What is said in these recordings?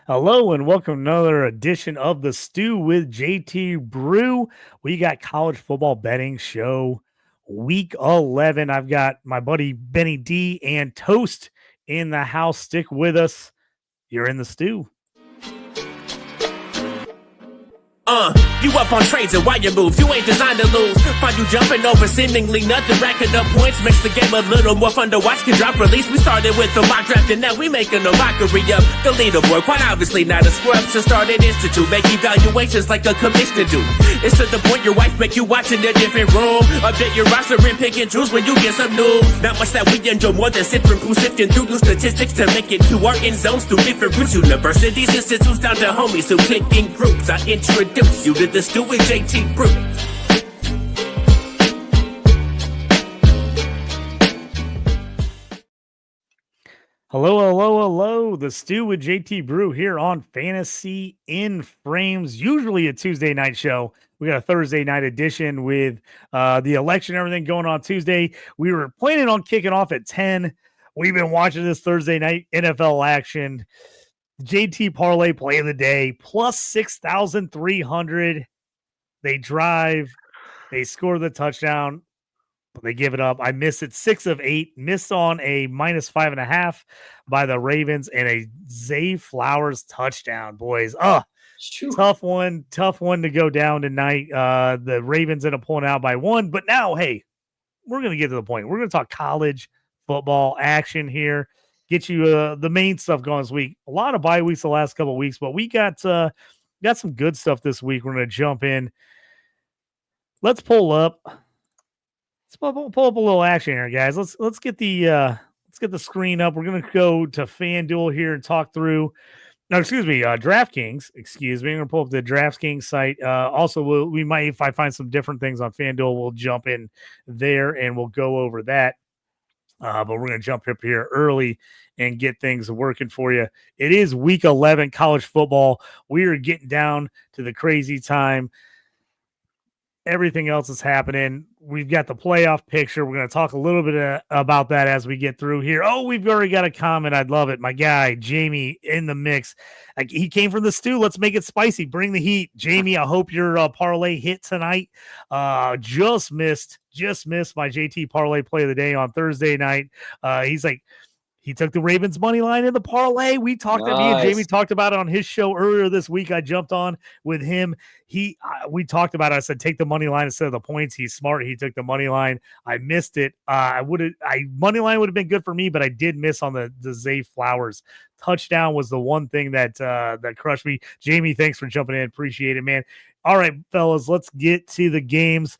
Hello and welcome to another edition of the Stew with JT Brew. We got college football betting show week 11. I've got my buddy Benny D and Toast in the house. Stick with us. You're in the stew. You up on trades and why you move? You ain't designed to lose. Find you jumping over seemingly nothing, racking up points makes the game a little more fun to watch. Can drop release. We started with the mock draft and now we making a mockery of the leaderboard. Quite obviously not a scrub. So start an institute, make evaluations like a commissioner do. It's to the point your wife make you watch in a different room. Update your roster and pick and choose when you get some news. Not much that we enjoy more than sifting through through new statistics to make it to our end zones through different routes. Universities, institutes down to homies who click in groups. I introduce you to the Stew with JT Brew. Hello. The Stew with JT Brew here on Fantasy in Frames. Usually a Tuesday night show. We got a Thursday night edition with the election, everything going on Tuesday. We were planning on kicking off at 10. We've been watching this Thursday night NFL action. JT Parlay play of the day, plus 6,300. They drive, they score the touchdown, but they give it up. I miss it 6 of 8, missed on a minus 5.5 by the Ravens and a Zay Flowers touchdown, boys. Tough one to go down tonight. The Ravens end up pulling out by 1, but now, hey, we're going to get to the point. We're going to talk college football action here. Get you the main stuff going this week. A lot of bye weeks the last couple of weeks, but we got some good stuff this week. We're going to jump in. Let's pull up. Let's pull up a little action here, guys. Let's get the screen up. We're going to go to FanDuel here and talk through. No, DraftKings. Excuse me. I'm going to pull up the DraftKings site. Also, we might, if I find some different things on FanDuel, we'll jump in there and we'll go over that. But we're going to jump up here early and get things working for you. It is week 11 college football. We are getting down to the crazy time. Everything else is happening. We've got the playoff picture. We're going to talk a little bit about that as we get through here. Oh, we've already got a comment. I'd love it. My guy, Jamie, in the mix. He came from the stew. Let's make it spicy. Bring the heat. Jamie, I hope your parlay hit tonight. Just missed my JT Parlay play of the day on Thursday night. He's like, he took the Ravens money line in the parlay. We talked about, me and Jamie talked about it on his show earlier this week. I jumped on with him. We talked about it. I said, take the money line instead of the points. He's smart. He took the money line. I missed it. Money line would have been good for me, but I did miss on the Zay Flowers touchdown was the one thing that crushed me. Jamie, thanks for jumping in. Appreciate it, man. All right, fellas, let's get to the games.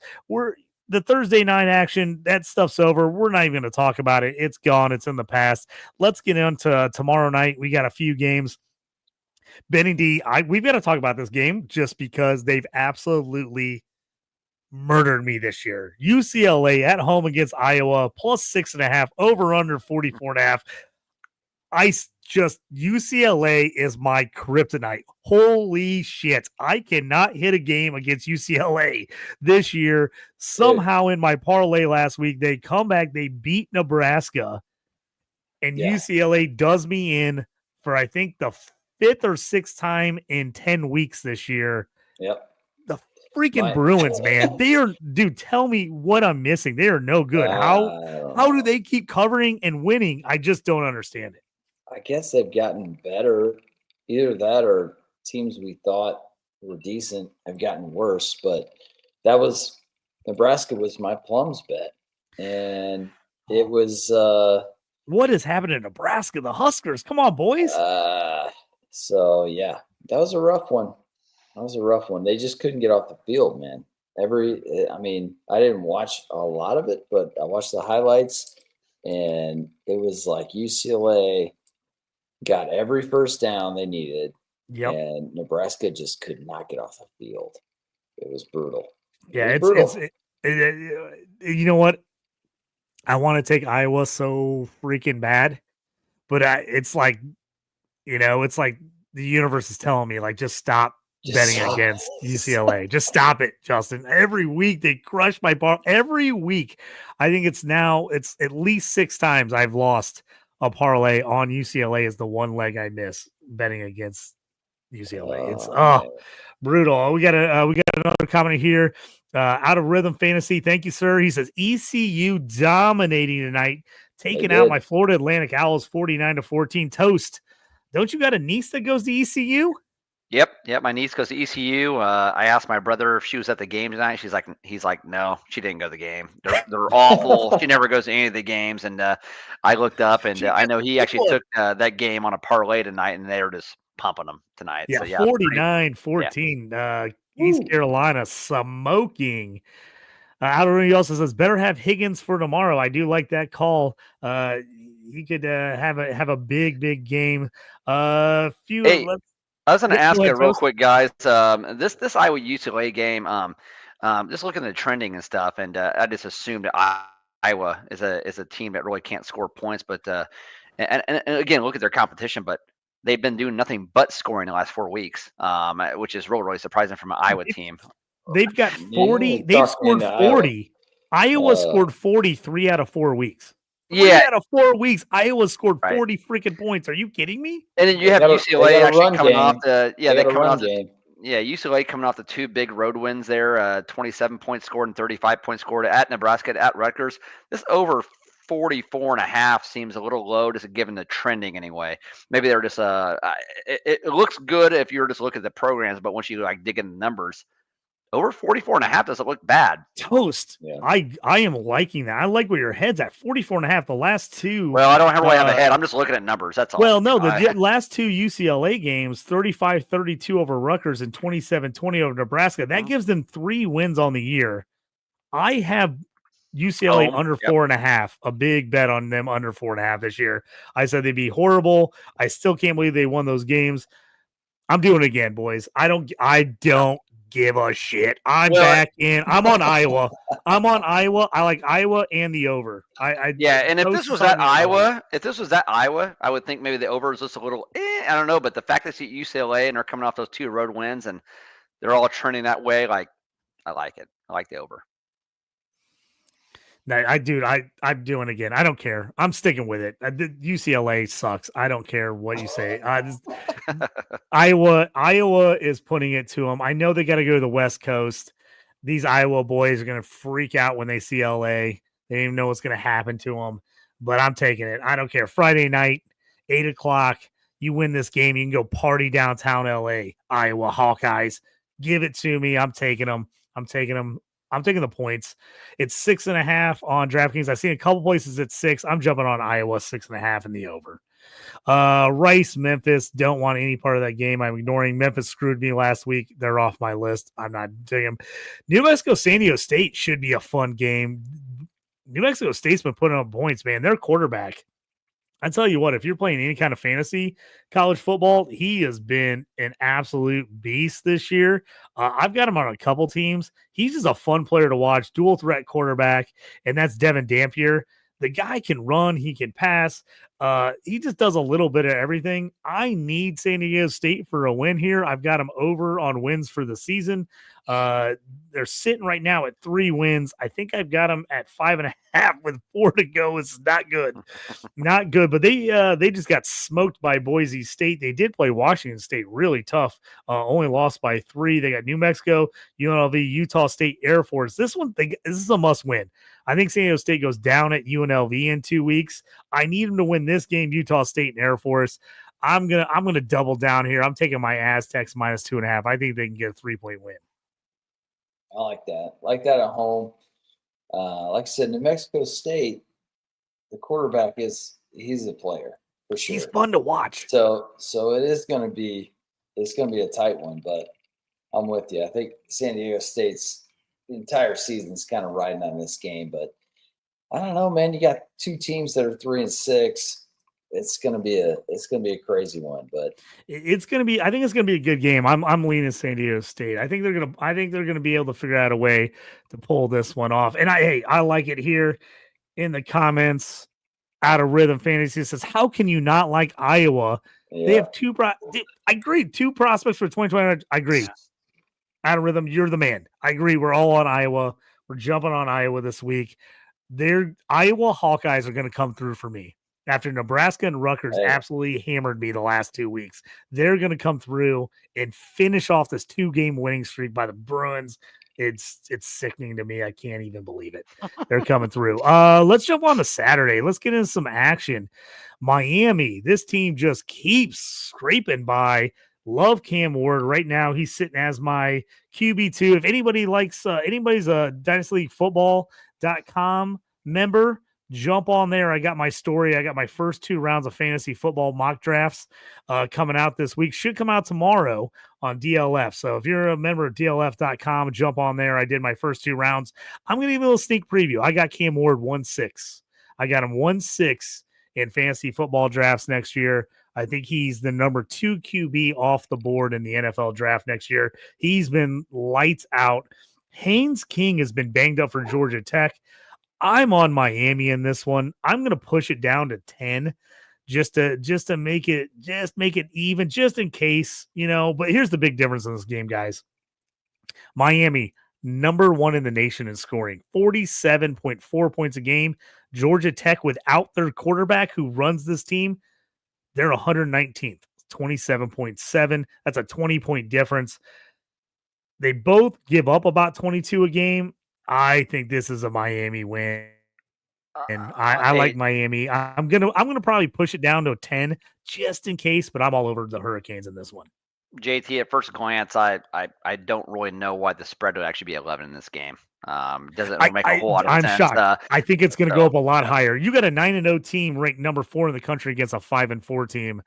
The Thursday night action, that stuff's over. We're not even going to talk about it. It's gone. It's in the past. Let's get into tomorrow night. We got a few games. Benny D, we've got to talk about this game just because they've absolutely murdered me this year. UCLA at home against Iowa, plus 6.5, over under 44.5. UCLA is my kryptonite. Holy shit. I cannot hit a game against UCLA this year. Somehow in my parlay last week, they come back, they beat Nebraska, and UCLA does me in for, I think, the 5th or 6th time in 10 weeks this year. Yep. The freaking Bruins, man. Dude, tell me what I'm missing. They are no good. How do they keep covering and winning? I just don't understand it. I guess they've gotten better. Either that or teams we thought were decent have gotten worse. But Nebraska was my Plums bet. And it was what has happened in Nebraska? The Huskers. Come on, boys. So yeah, that was a rough one. They just couldn't get off the field, man. I didn't watch a lot of it, but I watched the highlights, and it was like UCLA got every first down they needed. Yep. And Nebraska just could not get off the field. It was brutal. Yeah, you know what? I want to take Iowa so freaking bad, but it's like the universe is telling me, like, just stop betting against UCLA. Just stop it, Justin. Every week they crush my bar. Every week. I think it's at least 6 times I've lost a parlay on UCLA is the one leg I miss betting against UCLA. It's brutal. We got another comment here. Out of Rhythm Fantasy. Thank you, sir. He says ECU dominating tonight, taking out my Florida Atlantic Owls 49-14. Toast. Don't you got a niece that goes to ECU? Yep. My niece goes to ECU. I asked my brother if she was at the game tonight. He's like, no, she didn't go to the game. They're awful. She never goes to any of the games. And I looked up, and I know he actually took that game on a parlay tonight, and they were just pumping them tonight. Yeah, so, 49-14. Yeah. East Carolina smoking. He also says better have Higgins for tomorrow. I do like that call. He could have a big game. I was going to ask you real quick, guys. This Iowa UCLA game. Just looking at the trending and stuff, and I just assumed that Iowa is a team that really can't score points. But and again, look at their competition, but they've been doing nothing but scoring the last 4 weeks, which is really surprising from an Iowa team. They've got 40. They've scored 40. Iowa scored 43 out of 4 weeks. Out of 4 weeks, Iowa scored 40 freaking points. Are you kidding me? And then you have UCLA actually coming off the UCLA coming off the 2 big road wins there, 27 points scored and 35 points scored at Nebraska, at Rutgers. This over 44.5 seems a little low, just given the trending anyway. Maybe they're just it looks good if you're just looking at the programs, but once you dig in the numbers, over 44.5 doesn't look bad. Toast. Yeah. I am liking that. I like where your head's at. 44.5. The last 2. Well, I don't really have a head. I'm just looking at numbers. That's all. Well, no, the last 2 UCLA games, 35-32 over Rutgers and 27-20 over Nebraska. That gives them 3 wins on the year. I have UCLA under 4.5. A big bet on them under 4.5 this year. I said they'd be horrible. I still can't believe they won those games. I'm doing it again, boys. I don't give a shit. I'm back in. I'm on Iowa. I like Iowa and the over. And if this was at Iowa, I would think maybe the over is just a little. I don't know, but the fact that it's UCLA and they're coming off those 2 road wins and they're all trending that way, like I like it. I like the over. No, I'm doing it again. I don't care. I'm sticking with it. UCLA sucks. I don't care what you say. Iowa is putting it to them. I know they got to go to the West Coast. These Iowa boys are going to freak out when they see LA. They don't even know what's going to happen to them. But I'm taking it. I don't care. Friday night, 8:00. You win this game, you can go party downtown LA. Iowa Hawkeyes. Give it to me. I'm taking them. I'm taking the points. It's 6.5 on DraftKings. I've seen a couple places at 6. I'm jumping on Iowa 6.5 in the over. Rice, Memphis, don't want any part of that game. I'm ignoring. Memphis screwed me last week. They're off my list. I'm not doing them. New Mexico, San Diego State should be a fun game. New Mexico State's been putting up points, man. Their quarterback, I tell you what, if you're playing any kind of fantasy college football, he has been an absolute beast this year. I've got him on a couple teams. He's just a fun player to watch, dual threat quarterback, and that's Devin Dampier. The guy can run, he can pass. He just does a little bit of everything. I need San Diego State for a win here. I've got him over on wins for the season. They're sitting right now at 3 wins. I think I've got them at 5.5 with 4 to go. It's not good. Not good. But they just got smoked by Boise State. They did play Washington State really tough. Only lost by 3. They got New Mexico, UNLV, Utah State, Air Force. This is a must win. I think San Diego State goes down at UNLV in 2 weeks. I need them to win this game, Utah State and Air Force. I'm gonna double down here. I'm taking my Aztecs minus 2.5. I think they can get a 3-point win. I like that. Like that at home. Like I said, New Mexico State, the quarterback he's a player for sure. He's fun to watch. So it is going to be a tight one, but I'm with you. I think San Diego State's entire season's kind of riding on this game, but I don't know, man. You got 2 teams that are 3-6. It's gonna be a crazy one, but I think it's gonna be a good game. I'm leaning San Diego State. I think they're gonna be able to figure out a way to pull this one off. And I like it here in the comments. Out of Rhythm Fantasy says, how can you not like Iowa? Yeah. They have 2 I agree, 2 prospects for 2020. I agree. Out of Rhythm, you're the man. I agree. We're all on Iowa. We're jumping on Iowa this week. Iowa Hawkeyes are going to come through for me. after Nebraska and Rutgers absolutely hammered me the last 2 weeks. They're going to come through and finish off this 2-game winning streak by the Bruins. It's sickening to me. I can't even believe it. They're coming through. Let's jump on to Saturday. Let's get into some action. Miami, this team just keeps scraping by. Love Cam Ward. Right now, he's sitting as my QB2. If anybody likes, anybody's a DynastyLeagueFootball.com member, jump on there. I got my story. I got my first 2 rounds of fantasy football mock drafts coming out this week. Should come out tomorrow on DLF. So if you're a member of DLF.com, jump on there. I did my first 2 rounds. I'm going to give you a little sneak preview. I got Cam Ward 1-6. I got him 1-6 in fantasy football drafts next year. I think he's the number 2 QB off the board in the NFL draft next year. He's been lights out. Haynes King has been banged up for Georgia Tech. I'm on Miami in this one. I'm going to push it down to 10 just to make it even, just in case, but here's the big difference in this game, guys. Miami, number 1 in the nation in scoring, 47.4 points a game. Georgia Tech, without their quarterback who runs this team, they're 119th, 27.7. That's a 20-point difference. They both give up about 22 a game. I think this is a Miami win. And I like Miami. I'm gonna probably push it down to 10 just in case, but I'm all over the Hurricanes in this one. JT, at first glance, I don't really know why the spread would actually be 11 in this game. Doesn't make a whole lot of sense. I'm shocked. I think it's going to go up a lot higher. You got a 9-0 team ranked number 4 in the country against a 5-4 team.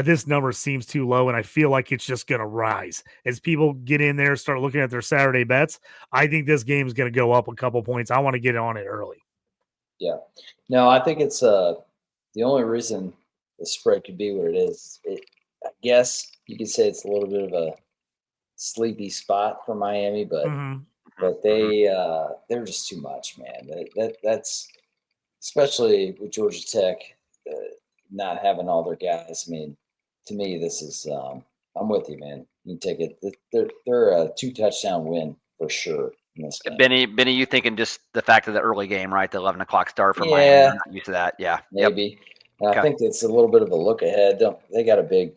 This number seems too low, and I feel like it's just going to rise as people get in there, start looking at their Saturday bets. I think this game is going to go up a couple points. I want to get on it early. Yeah. No, I think it's the only reason the spread could be what it is. I guess you could say it's a little bit of a sleepy spot for Miami, but but they're just too much, man. That's especially with Georgia Tech not having all their guys. I mean, to me, this is I'm with you, man. You can take it. They're a 2-touchdown win for sure in this game. Benny, you thinking just the fact of the early game, right? The 11 o'clock start for Miami. I'm not used to that. Yeah, maybe. Yep. I think it's a little bit of a look ahead. They got a big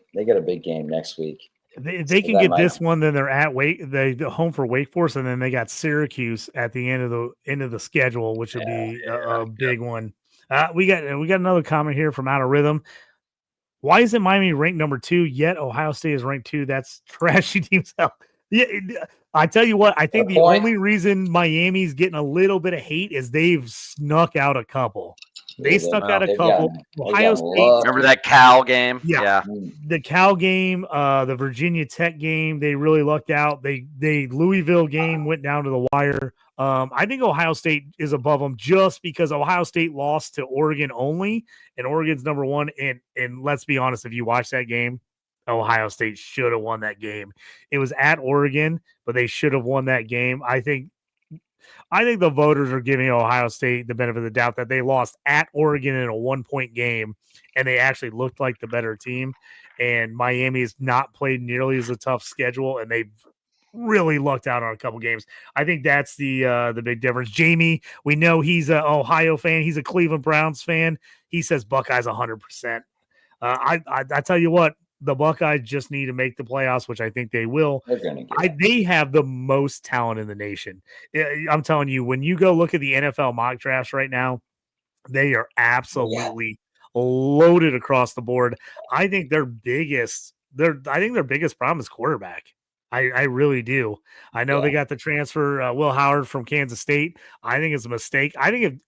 game next week. They can get this one, then they're at the home for Wake Forest, and then they got Syracuse at the end of the schedule, which would be a big one. We got another comment here from Out of Rhythm. Why isn't Miami ranked number 2 yet? Ohio State is ranked 2. That's trashy teams. Yeah, I tell you what, I think the only reason Miami's getting a little bit of hate is they've snuck out a couple. They stuck out a couple. Ohio State. Remember that Cal game? Yeah. The Cal game, the Virginia Tech game, they really lucked out. The Louisville game went down to the wire. I think Ohio State is above them just because Ohio State lost to Oregon only, and Oregon's number 1. And let's be honest, if you watch that game, Ohio State should have won that game. It was at Oregon, but they should have won that game. I think the voters are giving Ohio State the benefit of the doubt that they lost at Oregon in a 1-point game, and they actually looked like the better team. And Miami has not played nearly as a tough schedule, and they've really lucked out on a couple games. I think that's the big difference. Jamie, we know he's an Ohio fan. He's a Cleveland Browns fan. He says Buckeyes 100%. I tell you what, the Buckeyes just need to make the playoffs, which I think they will. They have the most talent in the nation. I'm telling you, when you go look at the NFL mock drafts right now, they are absolutely loaded across the board. I think their biggest problem is quarterback. I really do. I know they got the transfer, Will Howard from Kansas State. I think it's a mistake. I think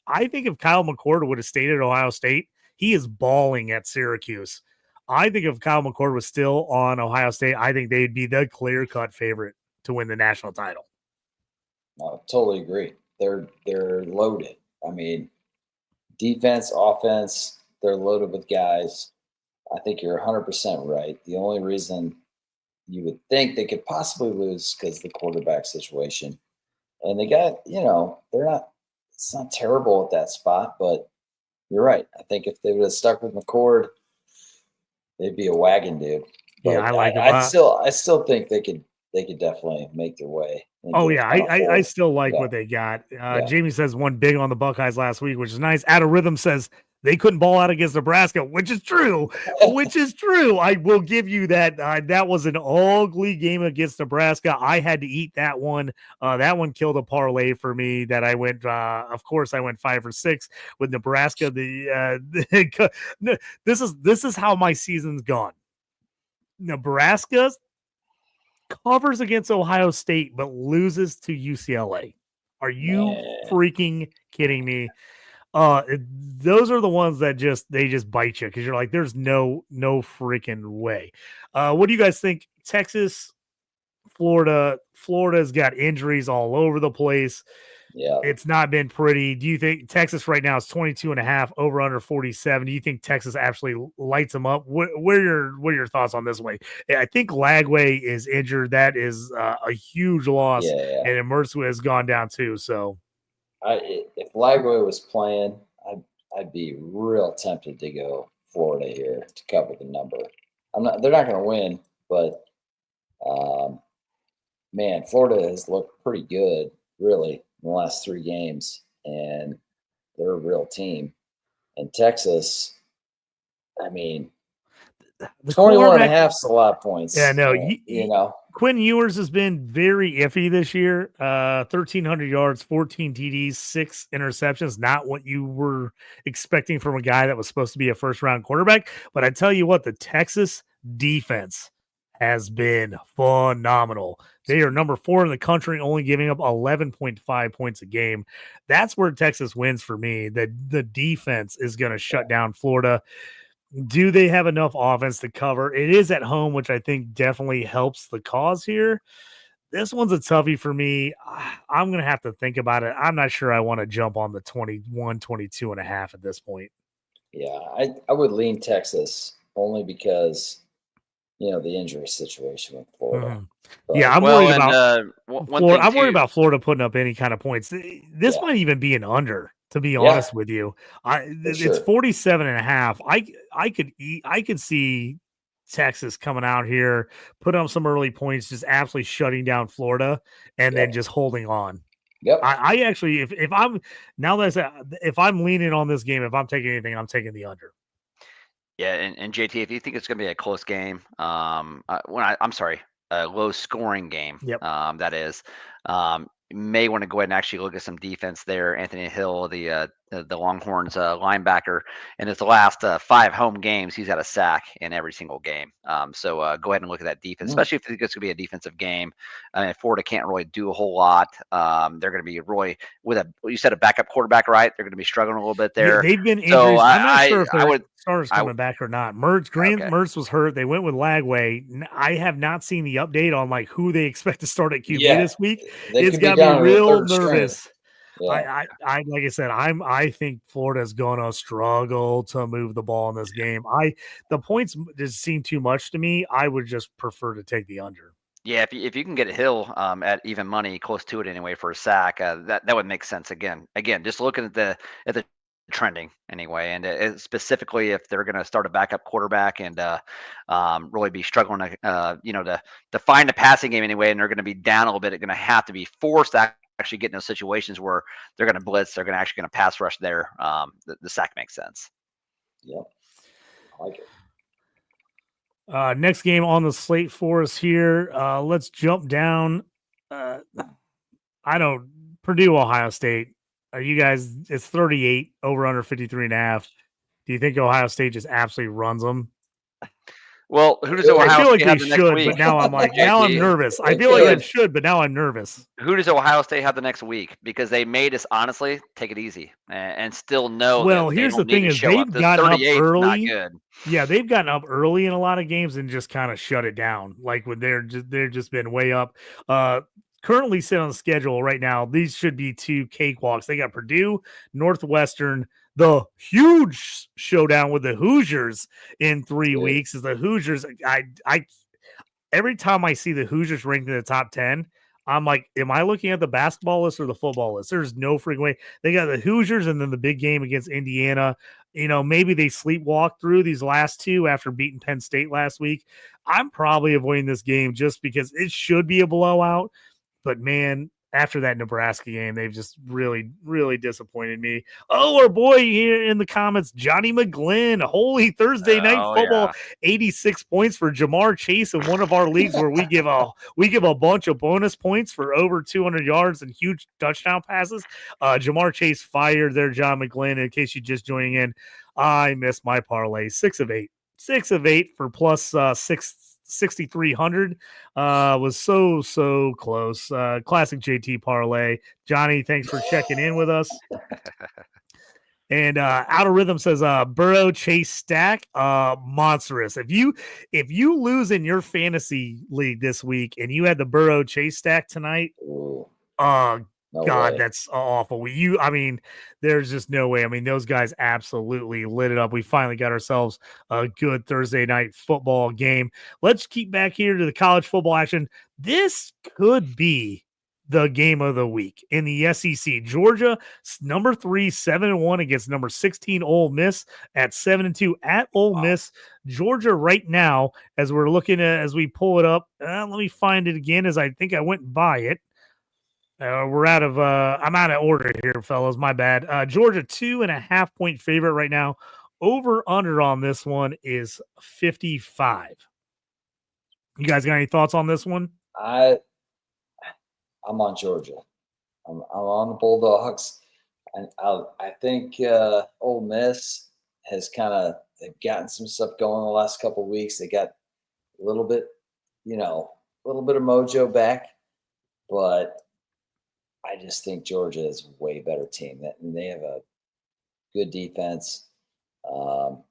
if Kyle McCord would have stayed at Ohio State, he is balling at Syracuse. I think if Kyle McCord was still on Ohio State, I think they'd be the clear-cut favorite to win the national title. I totally agree. They're loaded. I mean, defense, offense, they're loaded with guys. I think you're 100% right. The only reason you would think they could possibly lose because of the quarterback situation. And they got, it's not terrible at that spot, but you're right. I think if they would have stuck with McCord, they'd be a wagon, dude. But yeah, I still think they could definitely make their way. Oh yeah, I still like what they got. Jamie says one big on the Buckeyes last week, which is nice. Out of Rhythm says They couldn't ball out against Nebraska, which is true. I will give you that. That was an ugly game against Nebraska. I had to eat that one. That one killed a parlay for me that I went, of course, I went 5 or 6 with Nebraska. This is how my season's gone. Nebraska covers against Ohio State, but loses to UCLA. Are you freaking kidding me? Those are the ones that just bite you because you're like, there's no freaking way. What do you guys think? Texas, Florida's got injuries all over the place. Yeah, it's not been pretty. Do you think Texas right now is 22.5 over under 47? Do you think Texas actually lights them up? What are your thoughts on this way? I think Lagway is injured. That is a huge loss, and Mertz has gone down too. So, if Lagway was playing, I'd be real tempted to go Florida here to cover the number. They're not going to win, but man, Florida has looked pretty good, really, in the last 3 games, and they're a real team. And Texas, I mean, 21.5 is a lot of points. Yeah, no, you know. Quinn Ewers has been very iffy this year. 1,300 yards, 14 TDs, 6 interceptions. Not what you were expecting from a guy that was supposed to be a first-round quarterback. But I tell you what, the Texas defense has been phenomenal. They are number 4 in the country, only giving up 11.5 points a game. That's where Texas wins for me. The defense is going to shut down Florida. Do they have enough offense to cover? It is at home, which I think definitely helps the cause here. This one's a toughie for me. I'm going to have to think about it. I'm not sure I want to jump on the 22.5 at this point. Yeah, I would lean Texas only because, the injury situation with Florida. Mm-hmm. Yeah, I'm worried about Florida. I'm worried about Florida putting up any kind of points. This might even be an under, to be honest with you. It's 47.5. I could see Texas coming out here, putting up some early points, just absolutely shutting down Florida, and then just holding on. Yep. I actually, if I'm now that I said, if I'm leaning on this game, if I'm taking anything, I'm taking the under. Yeah, and JT, if you think it's going to be a close game, I'm sorry, a low scoring game. Yep. That is. You may want to go ahead and actually look at some defense there. Anthony Hill, the Longhorns linebacker, in his last 5 home games, he's had a sack in every single game. So go ahead and look at that defense, especially if you think it's going to be a defensive game. Florida can't really do a whole lot. They're going to be really you said a backup quarterback, right? They're going to be struggling a little bit there. They've been injuries. So I'm not sure if starters coming back or not. Mertz was hurt. They went with Lagway. I have not seen the update on who they expect to start at QB this week. It's got me real nervous. Yeah. I like I said, I think Florida's gonna struggle to move the ball in this game. The points just seem too much to me. I would just prefer to take the under. Yeah, if you can get a Hill at even money, close to it anyway for a sack, that would make sense. Again, just looking at the trending anyway, and specifically if they're going to start a backup quarterback and really be struggling to find a passing game anyway, and they're going to be down a little bit, they're going to have to be forced to actually get into situations where they're going to blitz, they're going to pass rush there. The sack makes sense. Yep, I like it. Next game on the slate for us here. Let's jump down. Purdue, Ohio State. Are you guys? It's 38 over under 53.5. Do you think Ohio State just absolutely runs them? Well, who does Ohio State have the next week? I feel like they should, but now I'm like, now I'm nervous. I feel like they should, but now I'm nervous. Who does Ohio State have the next week? Because they made us honestly take it easy and still know. Well, here's the thing: is they've gotten up early. Yeah, they've gotten up early in a lot of games and just kind of shut it down. Like when they're just been way up. Currently sit on the schedule right now. These should be 2 cakewalks. They got Purdue, Northwestern, the huge showdown with the Hoosiers in 3 weeks. Is the Hoosiers? I every time I see the Hoosiers ranked in the top 10, I'm like, am I looking at the basketball list or the football list? There's no freaking way. They got the Hoosiers and then the big game against Indiana. Maybe they sleepwalk through these last 2 after beating Penn State last week. I'm probably avoiding this game just because it should be a blowout. But man, after that Nebraska game, they've just really, really disappointed me. Oh, our boy here in the comments, Johnny McGlynn, holy Thursday night football, 86 points for Jamar Chase in one of our leagues where we give a bunch of bonus points for over 200 yards and huge touchdown passes. Jamar Chase fired there, John McGlynn. In case you're just joining in, I missed my parlay. 6 of 8 for plus 6,300 was so close. Classic JT Parlay. Johnny, thanks for checking in with us. And Out of Rhythm says Burrow Chase stack monstrous. If you lose in your fantasy league this week and you had the Burrow Chase stack tonight, no God, way. That's awful. There's just no way. I mean, those guys absolutely lit it up. We finally got ourselves a good Thursday night football game. Let's keep back here to the college football action. This could be the game of the week in the SEC. Georgia, number 3, 7-1 against number 16 Ole Miss at 7-2 at Ole Miss. Georgia right now, as we're looking at, as we pull it up, let me find it again, as I think I went by it. I'm out of order here, fellas. My bad. Georgia 2.5 point favorite right now. Over under on this one is 55. You guys got any thoughts on this one? I'm on Georgia. I'm on the Bulldogs. And I think Ole Miss has they've gotten some stuff going the last couple of weeks. They got a little bit of mojo back, but I just think Georgia is a way better team. And they have a good defense. I'm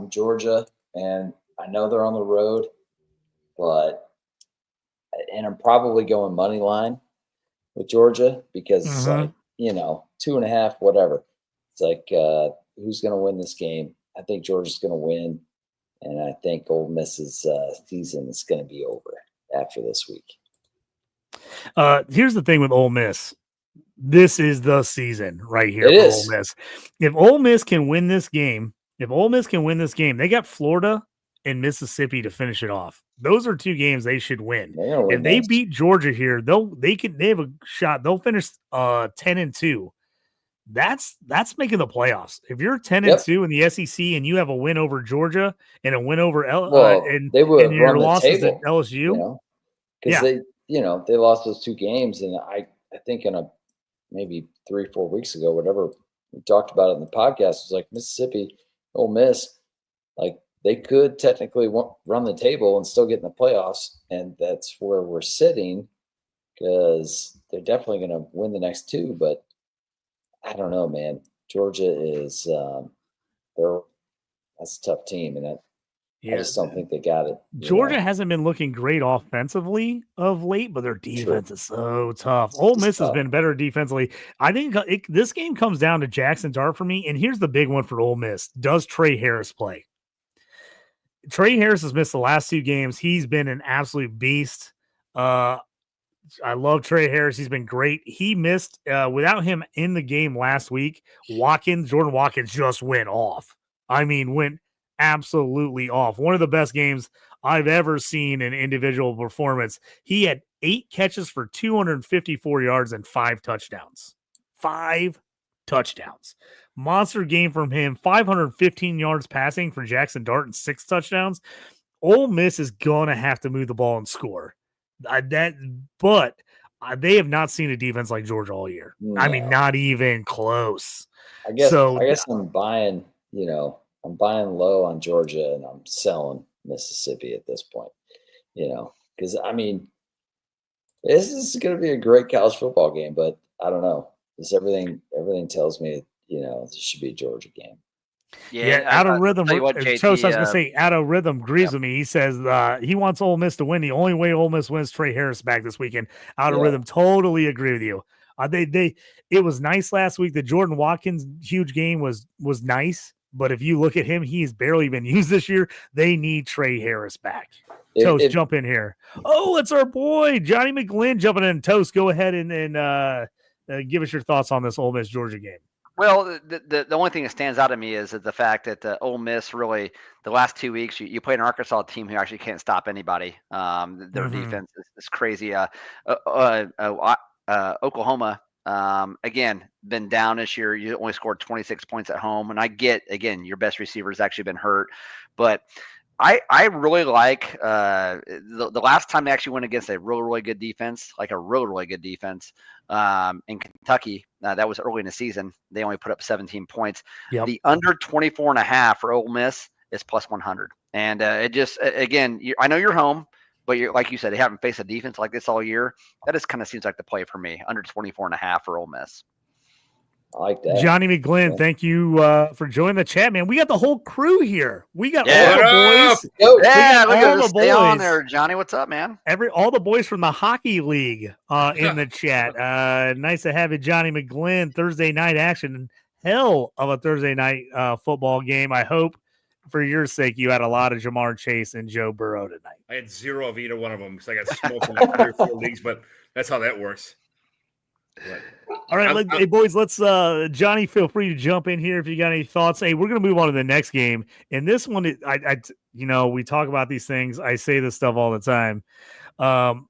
Georgia, and I know they're on the road, and I'm probably going money line with Georgia because it's like, 2.5, whatever. It's like, who's going to win this game? I think Georgia's going to win, and I think Ole Miss's season is going to be over after this week. Here's the thing with Ole Miss. This is the season right here for Ole Miss. If Ole Miss can win this game, they got Florida and Mississippi to finish it off. Those are 2 games they should win. If they beat Georgia here, they have a shot. They'll finish 10-2. That's making the playoffs. If you're 10-2 in the SEC and you have a win over Georgia and a win over they would and your run the losses table, at LSU, because they lost those 2 games, and I think maybe 3-4 weeks ago, whatever we talked about it in the podcast, was like Mississippi, Ole Miss, like they could technically run the table and still get in the playoffs, and that's where we're sitting because they're definitely going to win the next 2. But I don't know, man. Georgia is that's a tough team, and I just don't think they got it. Georgia hasn't been looking great offensively of late, but their defense is so tough. Ole Miss has been better defensively. I think this game comes down to Jackson Dart for me, and here's the big one for Ole Miss. Does Trey Harris play? Trey Harris has missed the last 2 games. He's been an absolute beast. I love Trey Harris. He's been great. He missed without him in the game last week. Jordan Watkins just went off. Went absolutely off. One of the best games I've ever seen in individual performance. He had 8 catches for 254 yards and 5 touchdowns. 5 touchdowns. Monster game from him. 515 yards passing for Jackson Dart and 6 touchdowns. Ole Miss is going to have to move the ball and score. But they have not seen a defense like Georgia all year. No. Not even close. I guess I'm buying, I'm buying low on Georgia and I'm selling Mississippi at this point, because this is going to be a great college football game, but I don't know. Everything tells me, this should be a Georgia game. Yeah, Out of Rhythm. I was going to say, Out of Rhythm agrees with me. He says he wants Ole Miss to win. The only way Ole Miss wins, Trey Harris back this weekend. Out of Rhythm, totally agree with you. It was nice last week. The Jordan Watkins huge game was nice, but if you look at him, he's barely been used this year. They need Trey Harris back. Toast, jump in here. Oh, it's our boy Johnny McGlynn jumping in. Toast, go ahead and give us your thoughts on this Ole Miss Georgia game. Well, the only thing that stands out to me is that the fact that Ole Miss really the last 2 weeks you played an Arkansas team who actually can't stop anybody. Their defense is crazy. Oklahoma again been down this year. You only scored 26 points at home, and I get again your best receiver has actually been hurt, but I really like the last time they actually went against a really good defense, like a really good defense in Kentucky. That was early in the season. They only put up 17 points. Yep. The under 24.5 for Ole Miss is plus 100. And it just, again, I know you're home, but like you said, they haven't faced a defense like this all year. That just kind of seems like the play for me. Under 24.5 for Ole Miss. I like that. Johnny McGlynn, thank you for joining the chat, man. We got the whole crew here. We got all the boys. Yeah, look at this. Stay on there, Johnny. What's up, man? All the boys from the hockey league in the chat. Nice to have you, Johnny McGlynn. Thursday night action. Hell of a Thursday night football game. I hope for your sake you had a lot of Jamar Chase and Joe Burrow tonight. I had 0 of either one of them because I got smoked in like 3 or 4 leagues, but that's how that works. All right, hey boys, let's Johnny, feel free to jump in here if you got any thoughts. Hey, we're gonna move on to the next game. And this one, I we talk about these things. I say this stuff all the time. I'm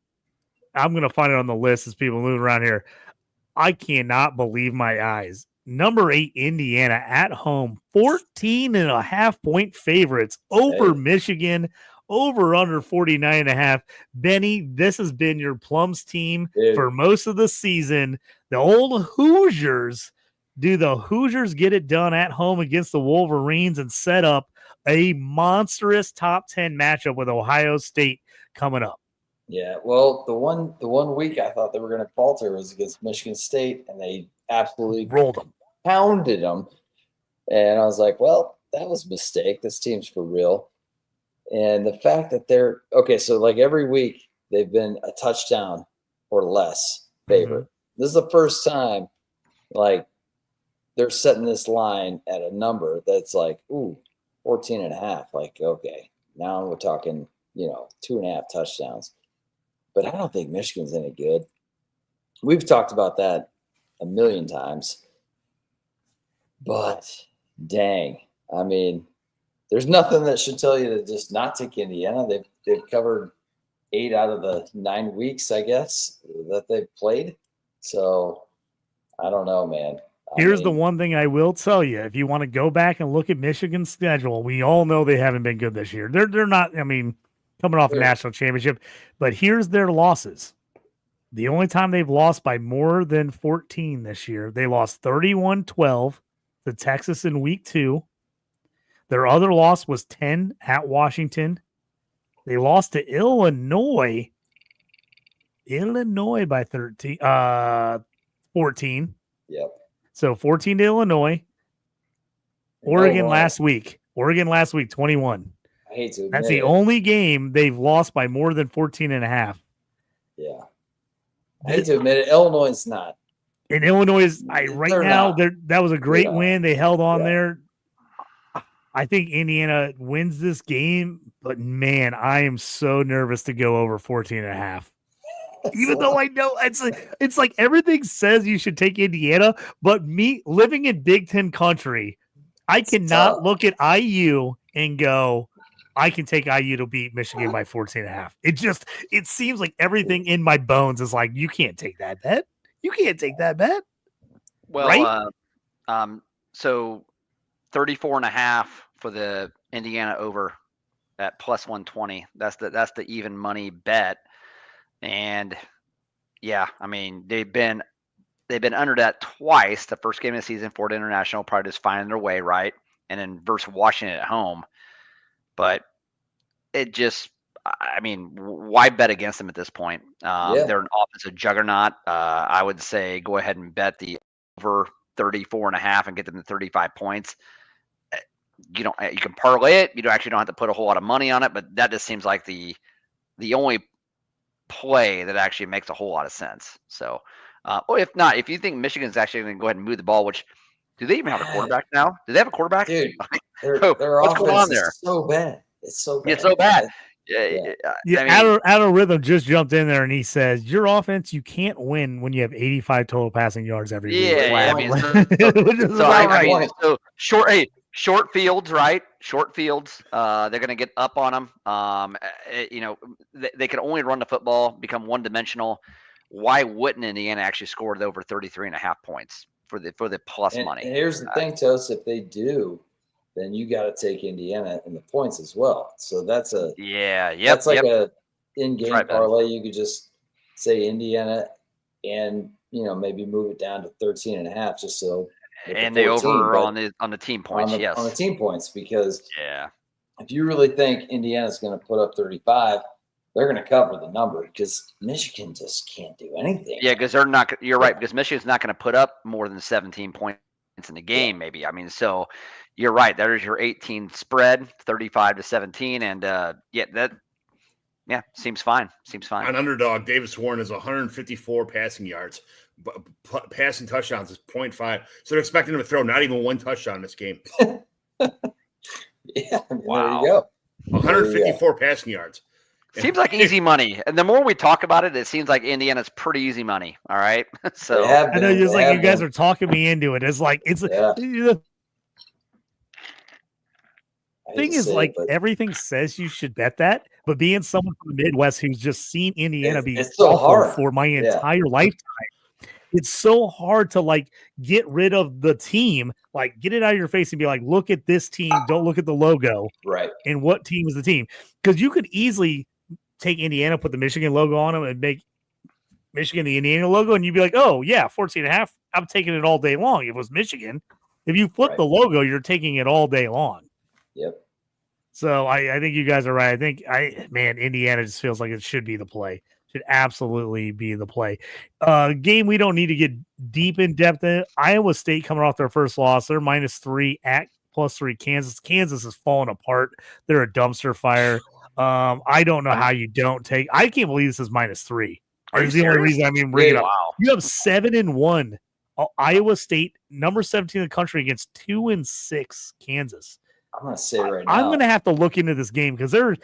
gonna find it on the list as people move around here. I cannot believe my eyes. Number 8, Indiana at home, 14.5 point favorites over Michigan. Over under 49.5. Benny, this has been your Plums team for most of the season. The old Hoosiers. Do the Hoosiers get it done at home against the Wolverines and set up a monstrous top 10 matchup with Ohio State coming up? Yeah, well, the one week I thought they were going to falter was against Michigan State, and they absolutely rolled them, pounded them. And I was like, well, that was a mistake. This team's for real. And the fact that they're okay, so like every week they've been a touchdown or less favorite. This is the first time like they're setting this line at a number that's like, 14.5. Like, okay, now we're talking, 2.5 touchdowns. But I don't think Michigan's any good. We've talked about that a million times. But dang, I mean, there's nothing that should tell you to just not take Indiana. They've covered 8 out of the 9 weeks, I guess, that they've played. So I don't know, man. Here's the one thing I will tell you. If you want to go back and look at Michigan's schedule, we all know they haven't been good this year. They're not, coming off a national championship. But here's their losses. The only time they've lost by more than 14 this year, they lost 31-12 to Texas in week 2. Their other loss was 10 at Washington. They lost to Illinois by 14. Yep. So 14 to Illinois. Oregon last week, 21. I hate to admit That's the only game they've lost by more than 14.5. Yeah. I hate to admit it. Illinois is not. And Illinois is that was a great win. They held on there. I think Indiana wins this game, but man, I am so nervous to go over 14.5. Even though I know it's like everything says you should take Indiana, but me living in Big Ten country, I cannot look at IU and go, I can take IU to beat Michigan by 14.5. It seems like everything in my bones is like, you can't take that bet. You can't take that bet. Well, right? So 34.5 for the Indiana over at plus 120. That's the even money bet. And yeah, I mean, they've been under that twice. The first game of the season, Florida International, probably just finding their way, right? And then versus Washington at home. But it just, I mean, why bet against them at this point? They're an offensive juggernaut. I would say go ahead and bet the over 34.5 and get them to 35 points. You can parlay it. You don't have to put a whole lot of money on it, but that just seems like the only play that actually makes a whole lot of sense. So, if you think Michigan's actually going to go ahead and move the ball, which do they even have a quarterback now? Do they have a quarterback? Dude, their what's going on there? Is so bad. It's so bad. It's so bad. Out of Rhythm just jumped in there and he says, your offense, you can't win when you have 85 total passing yards every week. So short fields, right? Short fields. They're going to get up on them. They can only run the football, become one-dimensional. Why wouldn't Indiana actually score over 33.5 points for the plus money? And here's the thing, Toast, if they do, then you got to take Indiana in the points as well. So that's a a in-game parlay. You could just say Indiana and maybe move it down to 13.5 just so. And they over on the team points, on the team points, because if you really think Indiana's going to put up 35, they're going to cover the number because Michigan just can't do anything. Yeah, because they're not. You're right, because Michigan's not going to put up more than 17 points in the game. Maybe. I mean, so you're right. There's your 18 spread, 35-17, and seems fine. On underdog, Davis Warren is 154 passing yards. Passing touchdowns is 0.5. So they're expecting him to throw not even one touchdown in this game. Wow. There you go. 154 passing yards. Seems like easy money. And the more we talk about it, it seems like Indiana's pretty easy money. All right. So I know just like you guys are talking me into it. It's like the thing is everything says you should bet that, but being someone from the Midwest who's just seen Indiana be so hard for my entire lifetime, it's so hard to get rid of the team, get it out of your face and be like, look at this team. Don't look at the logo. Right. And what team is the team? Because you could easily take Indiana, put the Michigan logo on them and make Michigan the Indiana logo. And you'd be like, oh yeah, 14.5. I'm taking it all day long. If it was Michigan, if you flip the logo, you're taking it all day long. Yep. So I think you guys are right. I think Indiana just feels like it should be the play. Should absolutely be the play. Game we don't need to get deep in depth in. Iowa State coming off their first loss. They're -3 at +3 Kansas. Kansas is falling apart. They're a dumpster fire. I don't know how you don't take. I can't believe this is -3. It's the only reason bring it up. Wow. You have 7-1. Iowa State, number 17 in the country, against 2-6 Kansas. I'm going to say right now. I'm going to have to look into this game because there's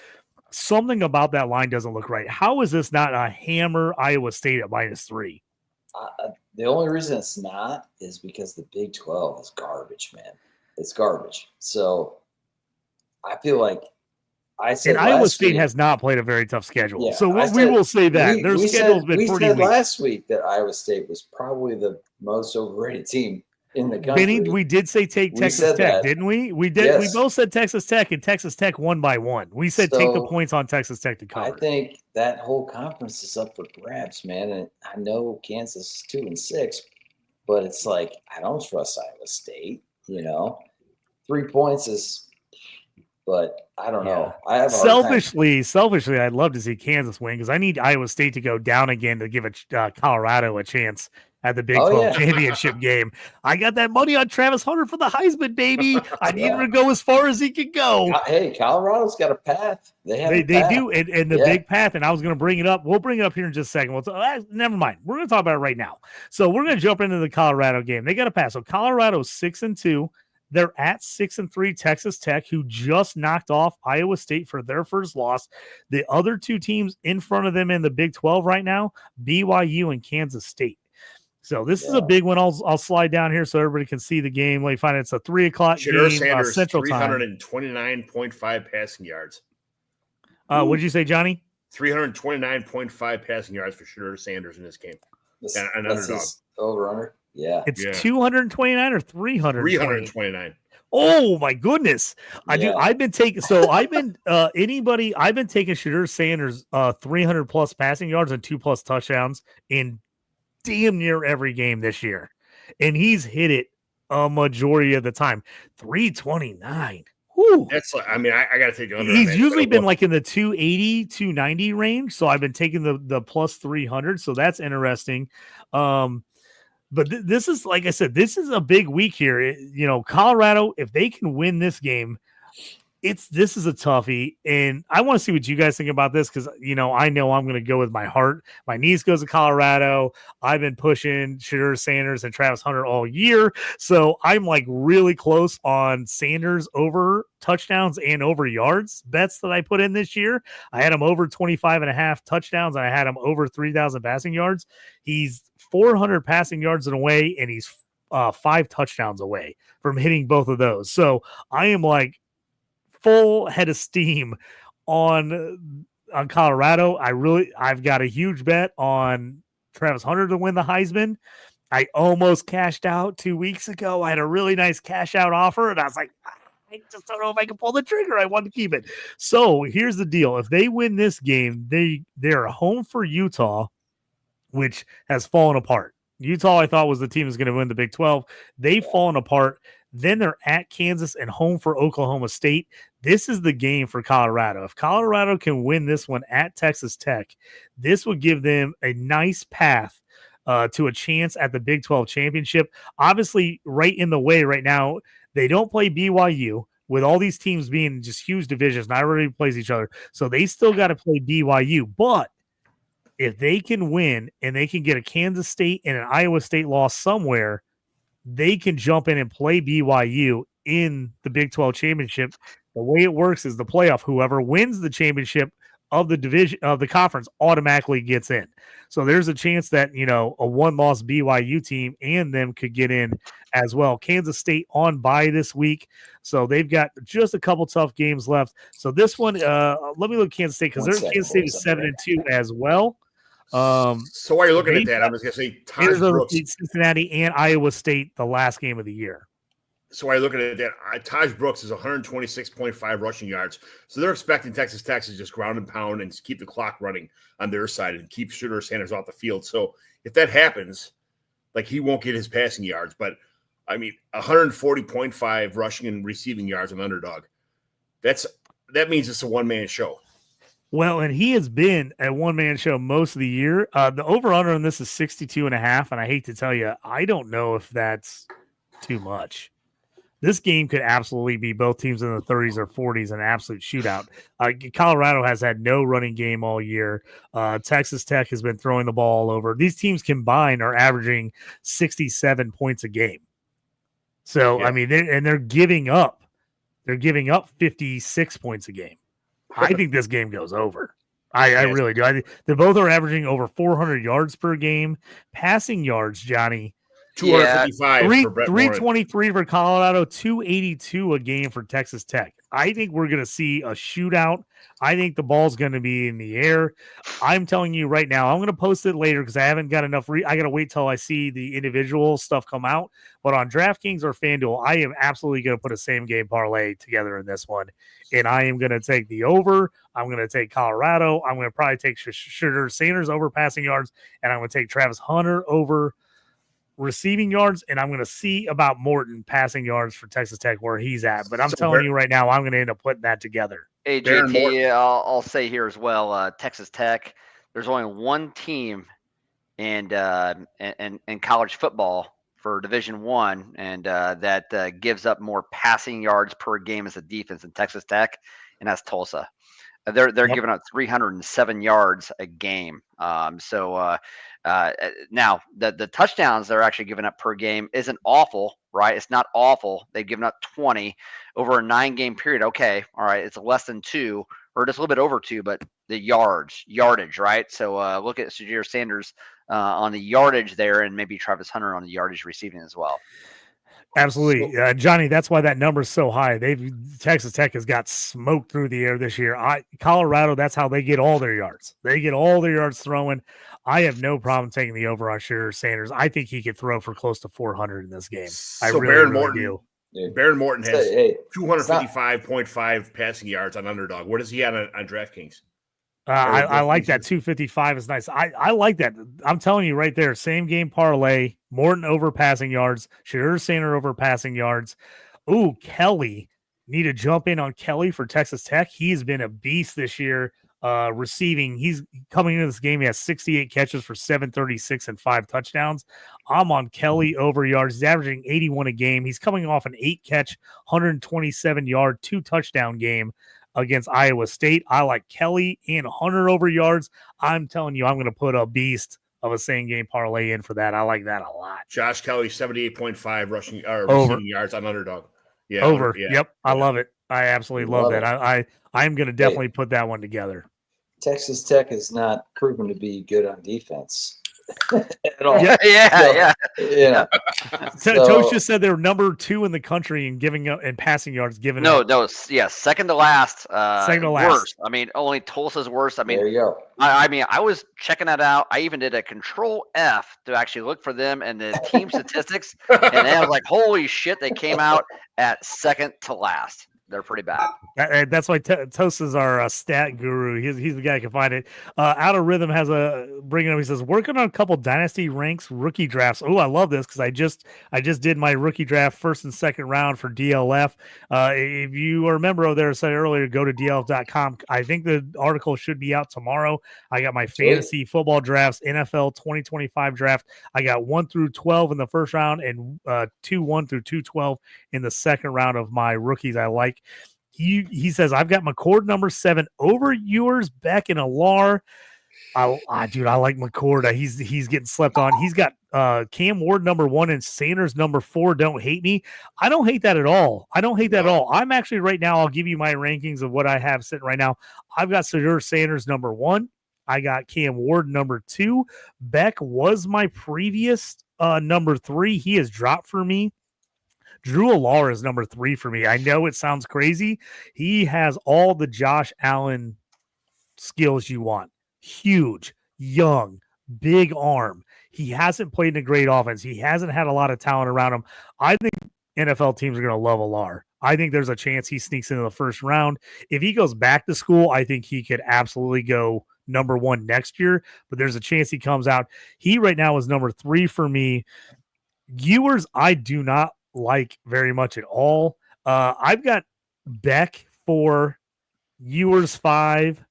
something about that line doesn't look right. How is this not a hammer Iowa State at -3? The only reason it's not is because the Big 12 is garbage, man. It's garbage. So I feel like Iowa State has not played a very tough schedule. Yeah, so we will say that. Their schedule's been pretty weak. We said last week that Iowa State was probably the most overrated team in the country. Benny, we did say take Texas Tech, didn't we? We did. Yes. We both said Texas Tech, and Texas Tech won by 1. We said take the points on Texas Tech to cover. I think that whole conference is up for grabs, man. And I know Kansas is 2-6, but it's like I don't trust Iowa State. 3 points is, but I don't know. I have selfishly, I'd love to see Kansas win because I need Iowa State to go down again to give Colorado a chance at the Big 12 championship game. I got that money on Travis Hunter for the Heisman, baby. I need him to go as far as he can go. Hey, Colorado's got a path. They do, and the big path. And I was going to bring it up. We'll bring it up here in just a second. Never mind. We're going to talk about it right now. So we're going to jump into the Colorado game. They got a pass. So Colorado's 6-2. They're at 6-3 Texas Tech, who just knocked off Iowa State for their first loss. The other two teams in front of them in the Big 12 right now, BYU and Kansas State. So this is a big one. I'll slide down here so everybody can see the game. Let me find it. It's a 3:00 game Sanders, Central Time. 329.5 passing yards. What did you say, Johnny? 329.5 passing yards for Shedeur Sanders in this game. An underdog. Over-under? Yeah. It's 229 or 300? 329. Oh my goodness. I've been taking Shedeur Sanders 300 plus passing yards and 2+ touchdowns in damn near every game this year. And he's hit it a majority of the time. 329. Whew. That's I got to take the under. He's usually been in the 280, 290 range. So I've been taking the plus 300. So that's interesting. But this is, like I said, this is a big week here. Colorado, if they can win this game, This is a toughie, and I want to see what you guys think about this because I know I'm going to go with my heart. My niece goes to Colorado. I've been pushing Shedeur Sanders and Travis Hunter all year, so I'm like really close on Sanders over touchdowns and over yards bets that I put in this year. I had him over 25.5 touchdowns, and I had him over 3,000 passing yards. He's 400 passing yards in a way, and he's 5 touchdowns away from hitting both of those. So I am like full head of steam on Colorado. I've got a huge bet on Travis Hunter to win the Heisman. I almost cashed out 2 weeks ago. I had a really nice cash out offer, and I was like, I just don't know if I can pull the trigger. I want to keep it. So here's the deal. If they win this game, they're home for Utah, which has fallen apart. Utah, I thought, was the team that's going to win the Big 12. They've fallen apart. Then they're at Kansas and home for Oklahoma State. This is the game for Colorado. If Colorado can win this one at Texas Tech, this would give them a nice path to a chance at the Big 12 championship. Obviously, right in the way right now, they don't play BYU with all these teams being just huge divisions. Not everybody plays each other. So they still got to play BYU. But if they can win and they can get a Kansas State and an Iowa State loss somewhere, they can jump in and play BYU in the Big 12 championship. The way it works is the playoff. Whoever wins the championship of the division of the conference automatically gets in. So there's a chance that, a one-loss BYU team and them could get in as well. Kansas State on bye this week. So they've got just a couple tough games left. So this one, let me look at Kansas State because Kansas State is 7-2 as well. So while you're looking at that, I'm just going to say Taj Brooks, Cincinnati, and Iowa State, the last game of the year. So while you're looking at that, Taj Brooks is 126.5 rushing yards. So they're expecting Texas Tech to just ground and pound and keep the clock running on their side and keep Shedeur Sanders off the field. So if that happens, he won't get his passing yards. But, 140.5 rushing and receiving yards on underdog. That means it's a one-man show. Well, and he has been a one-man show most of the year. The over-under on this is 62.5, and I hate to tell you, I don't know if that's too much. This game could absolutely be both teams in the 30s or 40s, an absolute shootout. Colorado has had no running game all year. Texas Tech has been throwing the ball all over. These teams combined are averaging 67 points a game. So, yeah. They're giving up. They're giving up 56 points a game. I think this game goes over. I really do. They both are averaging over 400 yards per game. Passing yards, Johnny. 255 for Brett 323 for Colorado, 282 a game for Texas Tech. I think we're going to see a shootout. I think the ball's going to be in the air. I'm telling you right now, I'm going to post it later because I haven't got enough. I got to wait till I see the individual stuff come out. But on DraftKings or FanDuel, I am absolutely going to put a same game parlay together in this one. And I am going to take the over. I'm going to take Colorado. I'm going to probably take Shedeur Sanders over passing yards. And I'm going to take Travis Hunter over receiving yards, and I'm going to see about Morton passing yards for Texas Tech where he's at. But I'm telling you right now, I'm going to end up putting that together. Hey, JT, I'll say here as well, Texas Tech, there's only one team in college football for Division I, and that gives up more passing yards per game as a defense than Texas Tech, and that's Tulsa. They're giving up 307 yards a game. Now the touchdowns they're actually giving up per game isn't awful, right? It's not awful. They've given up 20 over a 9-game period. Okay, all right, it's less than 2 or just a little bit over 2, but the yardage, right? So look at Shedeur Sanders on the yardage there, and maybe Travis Hunter on the yardage receiving as well. Absolutely. Johnny, that's why that number is so high. Texas Tech has got smoked through the air this year. Colorado, that's how they get all their yards. They get all their yards throwing. I have no problem taking the over on Shedeur Sanders. I think he could throw for close to 400 in this game. So Baron Morton has 255.5 passing yards on underdog. What is he on DraftKings? I like that. 255 is nice. I like that. I'm telling you right there, same game parlay, Morton over passing yards, Shedeur Sanders over passing yards. Ooh, Kelly. Need to jump in on Kelly for Texas Tech. He's been a beast this year. Receiving, he's coming into this game. He has 68 catches for 736 and 5 touchdowns. I'm on Kelly over yards. He's averaging 81 a game. He's coming off an 8-catch, 127-yard, 2-touchdown game against Iowa State. I like Kelly and Hunter over yards. I'm telling you, I'm going to put a beast of a same game parlay in for that. I like that a lot. Josh Kelly, 78.5 receiving yards on underdog. Yeah, over. Yep, I love it. I absolutely love that. I'm going to definitely put that one together. Texas Tech is not proven to be good on defense at all. Yeah. Tosh just said they're number 2 in the country in giving up and passing yards. Second to last. Second to last. Worst. I mean, only Tulsa's worst. I mean, there you go. I was checking that out. I even did a Control F to actually look for them and the team statistics, and I was like, holy shit, they came out at second to last. They're pretty bad. That's why Toast is our stat guru. He's the guy who can find it. Out of Rhythm has bringing up. He says working on a couple Dynasty ranks rookie drafts. Oh, I love this because I just did my rookie draft first and second round for DLF. If you are a member over there, I said earlier, go to DLF.com. I think the article should be out tomorrow. I got my fantasy football drafts, NFL 2025 draft. I got 1 through 12 in the first round and 2-1 through 2-12 in the second round of my rookies I like. He says, I've got McCord number 7 over Ewers, Beck, and Alar. Dude, I like McCord. He's getting slept on. He's got Cam Ward number 1 and Sanders number 4. Don't hate me. I don't hate that at all. I'm actually right now, I'll give you my rankings of what I have sitting right now. I've got Sanders number 1. I got Cam Ward number 2. Beck was my previous number 3. He has dropped for me. Drew Alar is number 3 for me. I know it sounds crazy. He has all the Josh Allen skills you want. Huge, young, big arm. He hasn't played in a great offense. He hasn't had a lot of talent around him. I think NFL teams are going to love Alar. I think there's a chance he sneaks into the first round. If he goes back to school, I think he could absolutely go number 1 next year, but there's a chance he comes out. He right now is number 3 for me. Ewers, I do not like very much at all. I've got Beck 4, Ewers 5,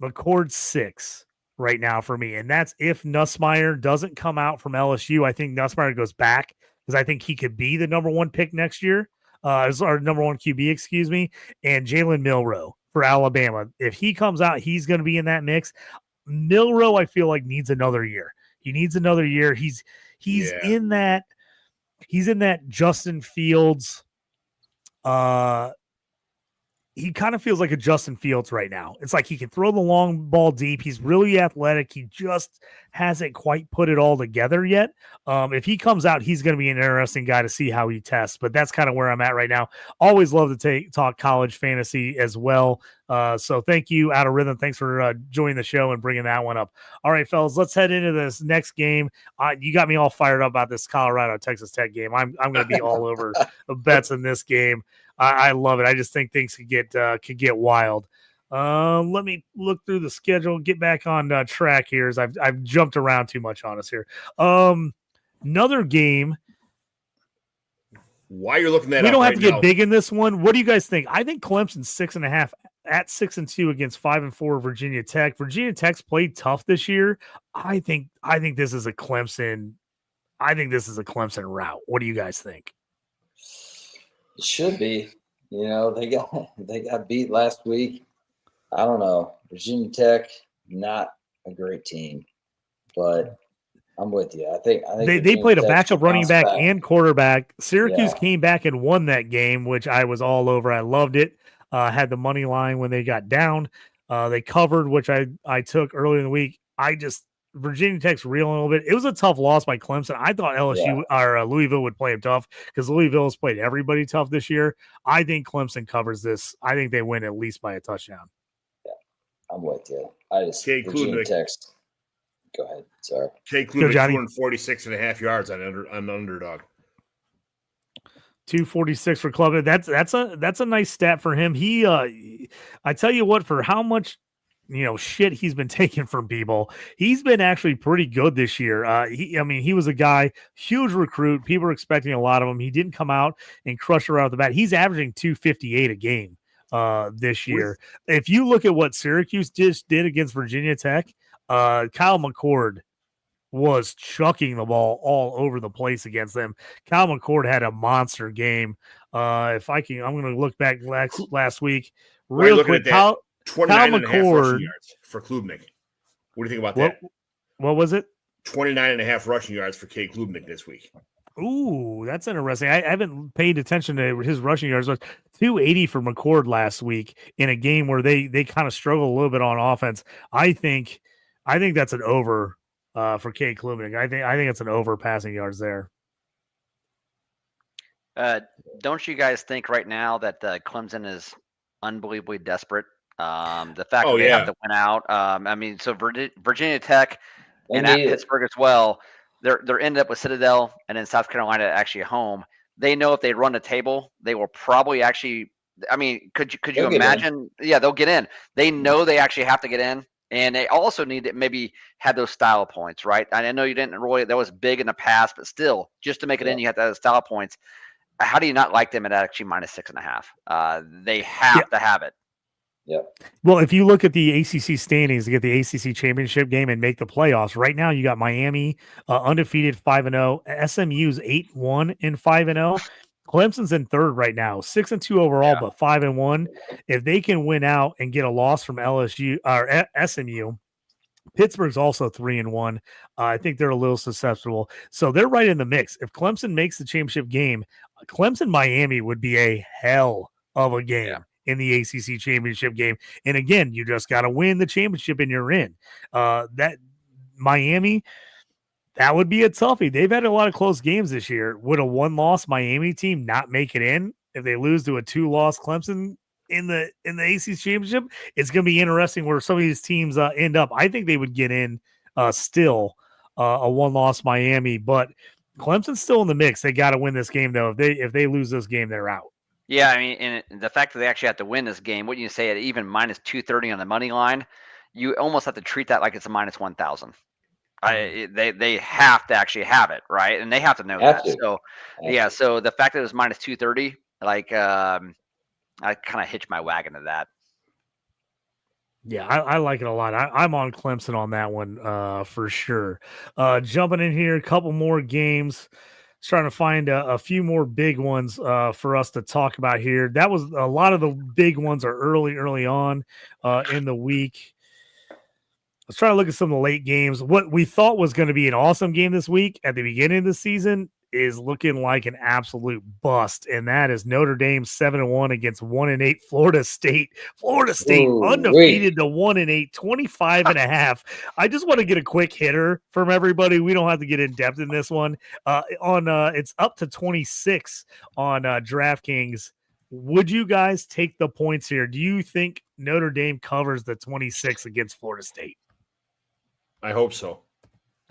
McCord 6 right now for me. And that's if Nussmeier doesn't come out from LSU. I think Nussmeier goes back because I think he could be the number 1 pick next year. As our number 1 QB, excuse me. And Jalen Milroe for Alabama. If he comes out, he's going to be in that mix. Milroe, I feel like, needs another year. He needs another year. He's in that. He's in that Justin Fields. He kind of feels like a Justin Fields right now. It's like he can throw the long ball deep. He's really athletic. He just hasn't quite put it all together yet. If he comes out, he's going to be an interesting guy to see how he tests. But that's kind of where I'm at right now. Always love to talk college fantasy as well. So thank you, Out of Rhythm. Thanks for joining the show and bringing that one up. All right, fellas, let's head into this next game. You got me all fired up about this Colorado-Texas Tech game. I'm going to be all over the bets in this game. I love it. I just think things could get wild. Let me look through the schedule, get back on track here as I've jumped around too much on us here. Another game. Why you're looking at we don't have to get big in this one. What do you guys think? I think Clemson 6.5 at 6-2 against 5-4 Virginia Tech. Virginia Tech's played tough this year. I think this is a Clemson. I think this is a Clemson route. What do you guys think? It should be. You know, they got beat last week. I don't know. Virginia Tech, not a great team, but I'm with you. I think they played a backup running back and quarterback. Syracuse came back and won that game, which I was all over. I loved it. Had the money line when they got down. They covered, which I took earlier in the week. Virginia Tech's reeling a little bit. It was a tough loss by Clemson. I thought LSU or Louisville would play them tough because Louisville has played everybody tough this year. I think Clemson covers this. I think they win at least by a touchdown. Yeah, I'm with you. Virginia Tech's. Go ahead. Sorry. Jay Kluber, 246.5 yards on underdog. 246 for Club. That's a nice stat for him. He I tell you what, for how much shit he's been taking from people, he's been actually pretty good this year. He was a guy, huge recruit. People were expecting a lot of him. He didn't come out and crush her out of the bat. He's averaging 258 a game this year. If you look at what Syracuse just did against Virginia Tech, Kyle McCord was chucking the ball all over the place against them. Kyle McCord had a monster game. If I can, I'm going to look back last week real quick. Kyle 29.5 rushing yards for Klubnik. What do you think about that? What was it? 29.5 rushing yards for Cade Klubnik this week. Ooh, that's interesting. I haven't paid attention to his rushing yards. But 280 for McCord last week in a game where they kind of struggle a little bit on offense. I think that's an over for Cade Klubnik. I think it's an over passing yards there. Don't you guys think right now that Clemson is unbelievably desperate? The fact that they have to win out. So Virginia Tech and at Pittsburgh as well. They're ended up with Citadel and then South Carolina actually at home. They know if they run the table, they will probably actually. I mean, could you imagine? Yeah, they'll get in. They know they actually have to get in, and they also need to maybe have those style points, right? I know you didn't really. That was big in the past, but still, just to make it in, you have to have style points. How do you not like them at actually -6.5? They have to have it. Yeah. Well, if you look at the ACC standings to get the ACC championship game and make the playoffs, right now you got Miami undefeated 5-0, SMU's 8-1 and 5-0. Clemson's in third right now, 6-2 overall, but 5-1. If they can win out and get a loss from LSU or SMU, Pittsburgh's also 3-1. I think they're a little susceptible, so they're right in the mix. If Clemson makes the championship game, Clemson Miami would be a hell of a game in the ACC championship game. And again, you just got to win the championship and you're in. That Miami, that would be a toughie. They've had a lot of close games this year. Would a 1-loss Miami team not make it in if they lose to a 2-loss Clemson in the ACC championship? It's going to be interesting where some of these teams end up. I think they would get in still a 1-loss Miami, but Clemson's still in the mix. They got to win this game though. If they lose this game, they're out. Yeah, I mean, and the fact that they actually have to win this game, wouldn't you say at even -230 on the money line, you almost have to treat that like it's a -1,000. They have to actually have it, right? And they have to know that. So, so the fact that it was -230, like, I kind of hitched my wagon to that. Yeah, I like it a lot. I'm on Clemson on that one for sure. Jumping in here, a couple more games. Trying to find a few more big ones for us to talk about here. That was a lot of the big ones are early on in the week. Let's try to look at some of the late games. What we thought was going to be an awesome game this week at the beginning of the season is looking like an absolute bust, and that is Notre Dame 7-1 against 1-8 Florida State. Florida State undefeated to 1-8, 25.5. I just want to get a quick hitter from everybody. We don't have to get in depth in this one. It's up to 26 on DraftKings. Would you guys take the points here? Do you think Notre Dame covers the 26 against Florida State? I hope so.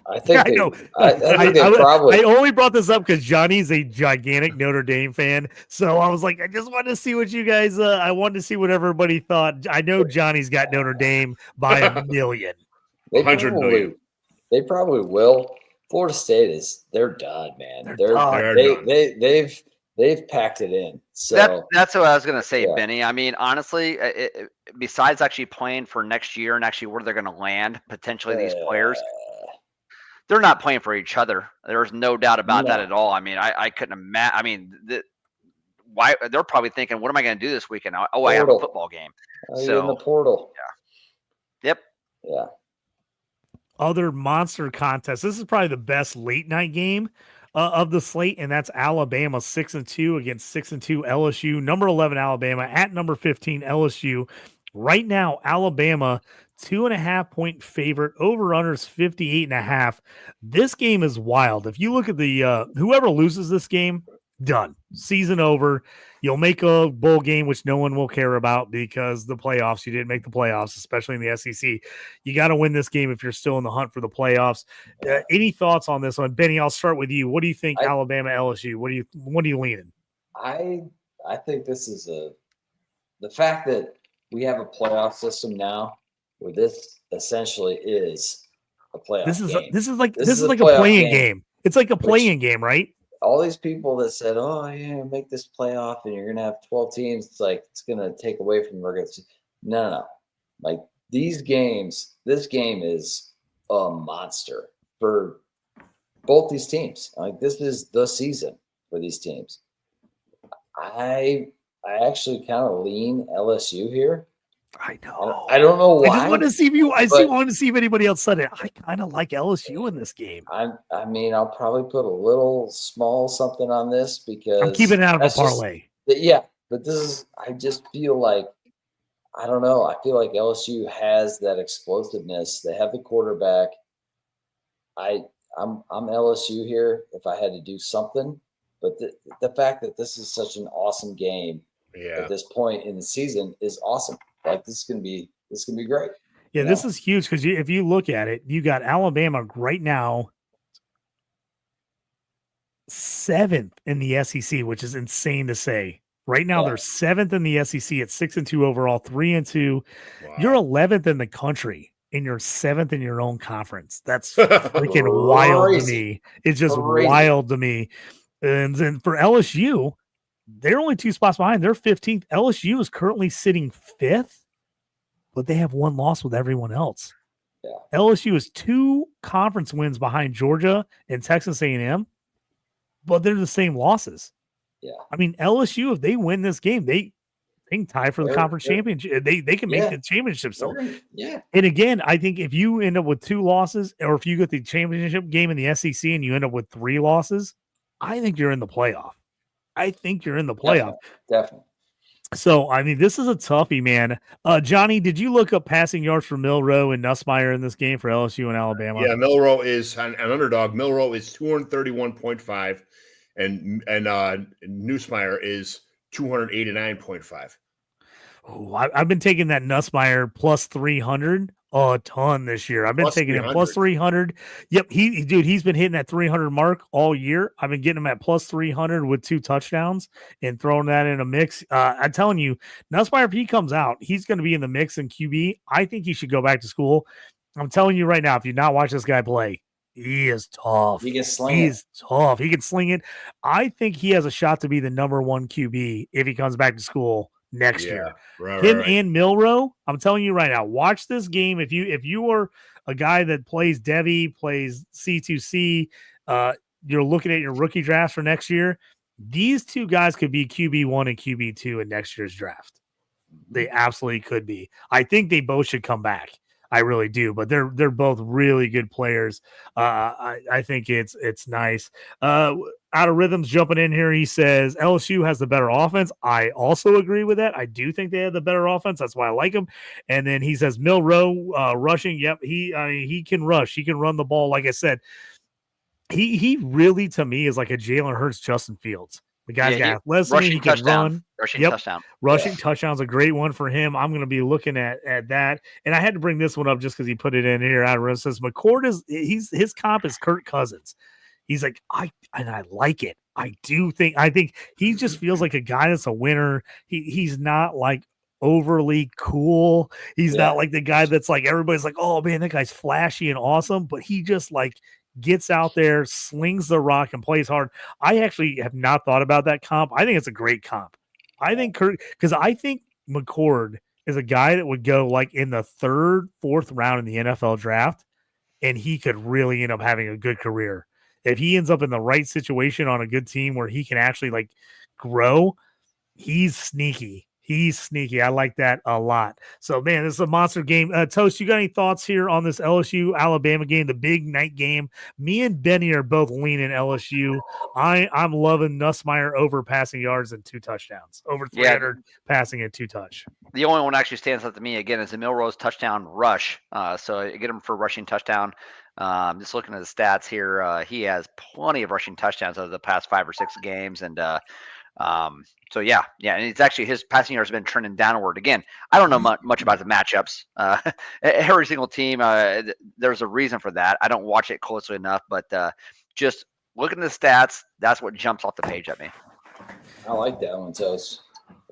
I think I know. I only brought this up because Johnny's a gigantic Notre Dame fan. So I was like, I just wanted to see what you guys, I wanted to see what everybody thought. I know Johnny's got Notre Dame by 1 million. 100 million. They probably will. Florida State they're done, man. They've packed it in. So that's what I was going to say, Benny. I mean, honestly, besides actually playing for next year and actually where they're going to land, potentially these players, they're not playing for each other. There's no doubt about that at all. I mean, I couldn't imagine. I mean, why they're probably thinking, what am I going to do this weekend? Oh, I have a football game. So in the portal. Yeah. Yep. Yeah. Other monster contests. This is probably the best late night game of the slate, and that's Alabama 6-2 against 6-2 LSU. Number 11 Alabama at number 15 LSU. Right now, Alabama 2.5-point favorite. Over/unders 58.5. This game is wild. If you look at the whoever loses this game, done. Season over. You'll make a bowl game, which no one will care about because the playoffs. You didn't make the playoffs, especially in the SEC. You got to win this game if you're still in the hunt for the playoffs. Any thoughts on this one, Benny? I'll start with you. What do you think, Alabama LSU? What are you leaning? I think this is the fact that we have a playoff system now, where this essentially is a playoff game. This is like a playing game. It's like a playing game, right? all these people that said, "Oh, yeah, make this playoff, and you're gonna have 12 teams," it's like it's gonna take away from the regular season. No. Like this game is a monster for both these teams. Like this is the season for these teams. I actually kind of lean LSU here. I know. I don't know why. I just wanted to see if wanted to see if anybody else said it. I kind of like LSU in this game. I mean, I'll probably put a little small something on this because I'm keeping it out of a parlay. But I just feel like, I don't know. I feel like LSU has that explosiveness. They have the quarterback. I'm LSU here if I had to do something. But the fact that this is such an awesome game at this point in the season is awesome. Like this is gonna be great. Yeah, this is huge because if you look at it, you got Alabama right now 7th in the SEC, which is insane to say. Right now, they're 7th in the SEC at 6-2 overall, 3-2. Wow. You're 11th in the country, and you're 7th in your own conference. That's freaking wild to me. It's just wild to me. And then for LSU, they're only 2 spots behind. They're 15th. LSU is currently sitting 5th, but they have 1 loss with everyone else. Yeah. LSU is 2 conference wins behind Georgia and Texas A&M, but they're the same losses. Yeah. I mean, LSU, if they win this game, they can tie for the conference championship. They can make the championship. So, and again, I think if you end up with 2 losses, or if you get the championship game in the SEC and you end up with 3 losses, I think you're in the playoff. Definitely. So, I mean, this is a toughie, man. Johnny, did you look up passing yards for Milroe and Nussmeier in this game for LSU and Alabama? Yeah, Milroe is an underdog. Milroe is 231.5, and Nussmeier is 289.5. Oh, I've been taking that Nussmeier plus 300 a ton this year. I've been taking him plus 300. Yep, he's been hitting that 300 mark all year. I've been getting him at plus 300 with 2 touchdowns and throwing that in a mix. I'm telling you, Nussmeier, if he comes out, he's going to be in the mix in QB. I think he should go back to school. I'm telling you right now, if you not watch this guy play, he is tough. He can sling it. Tough. He can sling it. I think he has a shot to be the number 1 QB if he comes back to school next year. Him and Milroe, I'm telling you right now, watch this game. If you are a guy that plays Devi, plays C2C, you're looking at your rookie drafts for next year, these 2 guys could be QB1 and QB2 in next year's draft. They absolutely could be. I think they both should come back. I really do, but they're both really good players. I think it's nice. Out of Rhythms jumping in here, he says LSU has the better offense. I also agree with that. I do think they have the better offense. That's why I like him. And then he says Milroe rushing. Yep, he can rush. He can run the ball. Like I said, he really to me is like a Jalen Hurts, Justin Fields. The guy's got athleticism. He can run. Rushing touchdown's a great one for him. I'm going to be looking at that. And I had to bring this one up just because he put it in here. It says McCord his comp is Kirk Cousins. He's like, I like it. I think he just feels like a guy that's a winner. He's not like overly cool. He's not like the guy that's like everybody's like, oh man, that guy's flashy and awesome, but he just like gets out there, slings the rock, and plays hard. I actually have not thought about that comp. I think it's a great comp. I think because I think McCord is a guy that would go like in the 3rd, 4th round in the NFL draft, and he could really end up having a good career. If he ends up in the right situation on a good team where he can actually like grow, he's sneaky. I like that a lot. So, man, this is a monster game. Toast, you got any thoughts here on this LSU-Alabama game, the big night game? Me and Benny are both leaning LSU. I'm loving Nussmeier over passing yards and 2 touchdowns, over 300 passing and 2 touch. The only one actually stands out to me, again, is the Milroe's touchdown rush. So I get him for rushing touchdown. Just looking at the stats here, he has plenty of rushing touchdowns over the past 5 or 6 games. And so and it's actually his passing yards have been trending downward. Again, I don't know much about the matchups. Every single team, there's a reason for that. I don't watch it closely enough, but just looking at the stats, that's what jumps off the page at me. I like that one, Toast.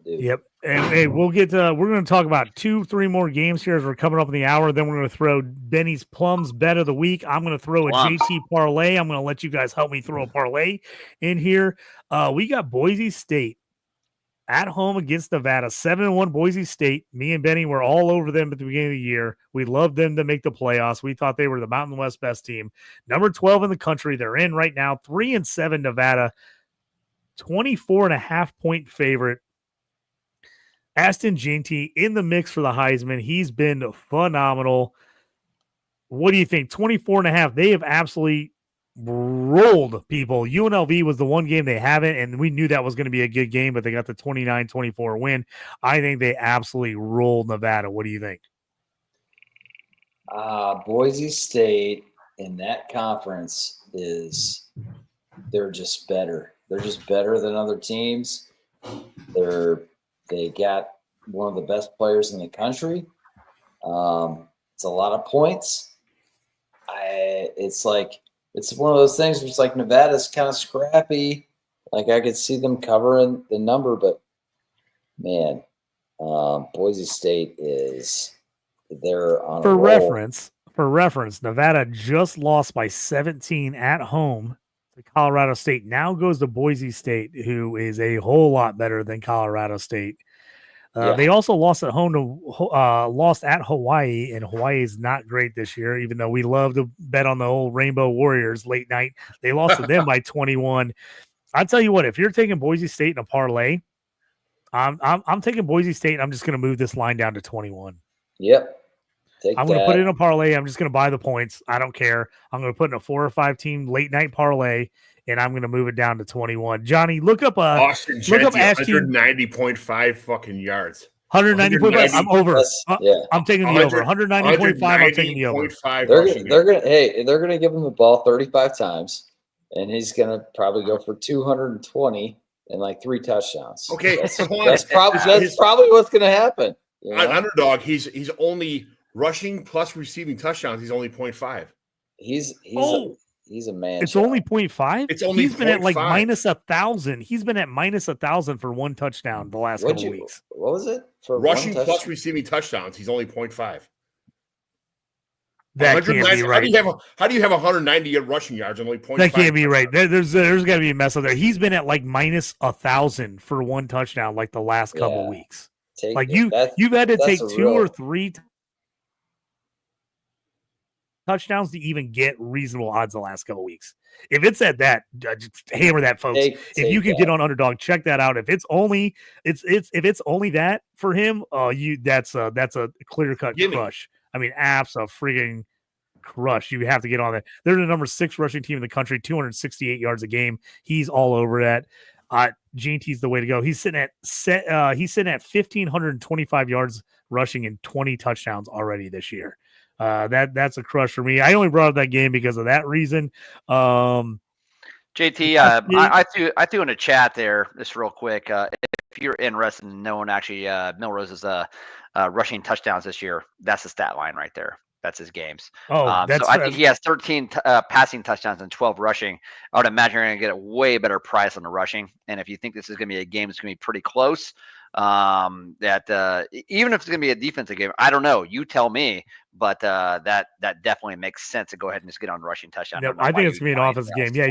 dude. Yep. And hey, we're going to talk about 2-3 more games here as we're coming up in the hour. Then we're going to throw Benny's Plums bet of the week. I'm going to throw a JT Parlay. I'm going to let you guys help me throw a parlay in here. We got Boise State at home against Nevada, 7-1 Boise State. Me and Benny were all over them at the beginning of the year. We loved them to make the playoffs. We thought they were the Mountain West best team. Number 12 in the country. They're in right now. 3-7 Nevada, 24.5 point favorite. Ashton Jeanty in the mix for the Heisman. He's been phenomenal. What do you think? 24.5. They have absolutely rolled people. UNLV was the one game they haven't, and we knew that was going to be a good game, but they got the 29-24 win. I think they absolutely rolled Nevada. What do you think? Boise State in that conference they're just better. They're just better than other teams. They got one of the best players in the country. It's a lot of points. It's one of those things where it's like Nevada's kind of scrappy. Like I could see them covering the number, but man, Boise State they're on a roll. For reference, Nevada just lost by 17 at home to Colorado State. Now goes to Boise State, who is a whole lot better than Colorado State. They also lost at Hawaii, and Hawaii is not great this year, even though we love to bet on the old Rainbow Warriors late night. They lost to them by 21. I'll tell you what, if you're taking Boise State in a parlay, I'm taking Boise State, and I'm just going to move this line down to 21. Yep. I'm going to put it in a parlay. I'm just going to buy the points. I don't care. I'm going to put in a 4 or 5 team late night parlay, and I'm going to move it down to 21. Johnny, look up Austin Jeanty, 190.5 fucking yards. 190.5. I'm over. Yeah. I'm taking the over. 190.5. I'm taking the over. They're gonna give him the ball 35 times, and he's gonna probably go for 220 and like 3 touchdowns. Okay, that's probably what's gonna happen. You know? On underdog, he's only rushing plus receiving touchdowns. He's only 0.5. He's a man. It's only 0.5. It's only he's been 0.5. at like minus 1,000. He's been at minus 1,000 for 1 touchdown the last couple weeks. What was it for rushing plus receiving touchdowns? He's only 0.5. That can't be right. How do you have 190 rushing yards and only 0.5? That can't be right. There's got to be a mess up there. He's been at like minus 1,000 for 1 touchdown like the last couple weeks. You've had to take 2 or 3 touchdowns to even get reasonable odds the last couple of weeks. If it's at that, just hammer that, folks. If you can get on underdog, check that out. If it's only that for him, that's a clear cut crush. I mean, freaking crush. You have to get on that. They're the number 6 rushing team in the country, 268 yards a game. He's all over that. JT's the way to go. He's sitting at 1,525 yards rushing and 20 touchdowns already this year. That's a crush for me. I only brought up that game because of that reason. JT, I threw in a chat there just real quick. If you're interested in knowing actually Milrose's rushing touchdowns this year, that's the stat line right there. That's his games. So I think he has 13 passing touchdowns and 12 rushing. I would imagine you're going to get a way better price on the rushing. And if you think this is going to be a game that's going to be pretty close, even if it's going to be a defensive game, I don't know. You tell me. But that definitely makes sense to go ahead and just get on rushing touchdown. Yep, I think it's going to be an offensive game. Yeah,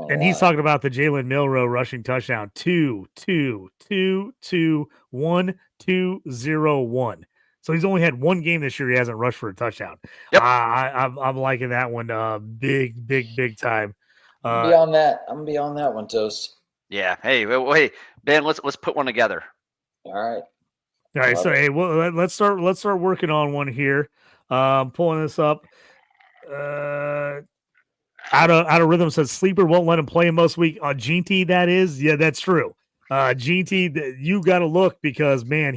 and he's talking about the Jalen Milroe rushing touchdown. 2-2-2-2-1-2-0-1. So he's only had 1 game this year. He hasn't rushed for a touchdown. Yep. I'm liking that one. Big time. I'm gonna be on that one, Toast. Yeah. Hey, Ben, let's put one together. All right. So hey, well, let's start working on one here. Pulling this up. Out of rhythm says sleeper won't let him play most week. Jeanty, that is, yeah, that's true. Jeanty, you got to look because man,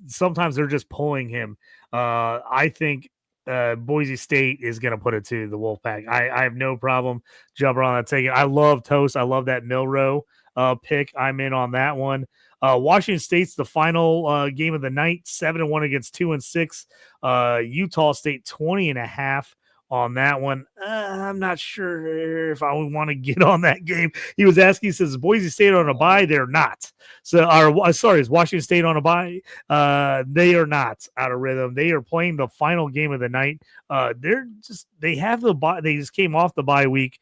sometimes they're just pulling him. I think Boise State is going to put it to the Wolfpack. I have no problem jumping on that taking. I love Toast. I love that Milroe pick. I'm in on that one. Washington State's the final game of the night, 7-1 against 2-6. Utah State 20.5 on that one. I'm not sure if I would want to get on that game. He was asking, he says, Boise State on a bye? They're not. So, is Washington State on a bye? They are not out of rhythm. They are playing the final game of the night. They have the bye. They just came off the bye week.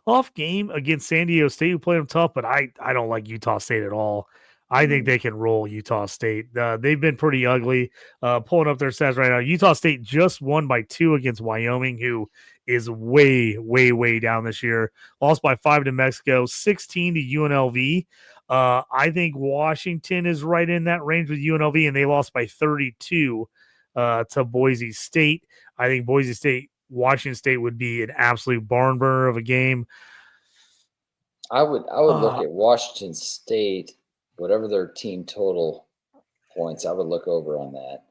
Tough game against San Diego State, who played them tough, but I don't like Utah State at all. I think they can roll Utah State. They've been pretty ugly. Pulling up their stats right now, Utah State just won by 2 against Wyoming, who is way, way, way down this year. Lost by 5 to Mexico, 16 to UNLV. I think Washington is right in that range with UNLV, and they lost by 32 to Boise State. I think Boise State, Washington State would be an absolute barn burner of a game. I would look at Washington State. Whatever their team total points, I would look over on that.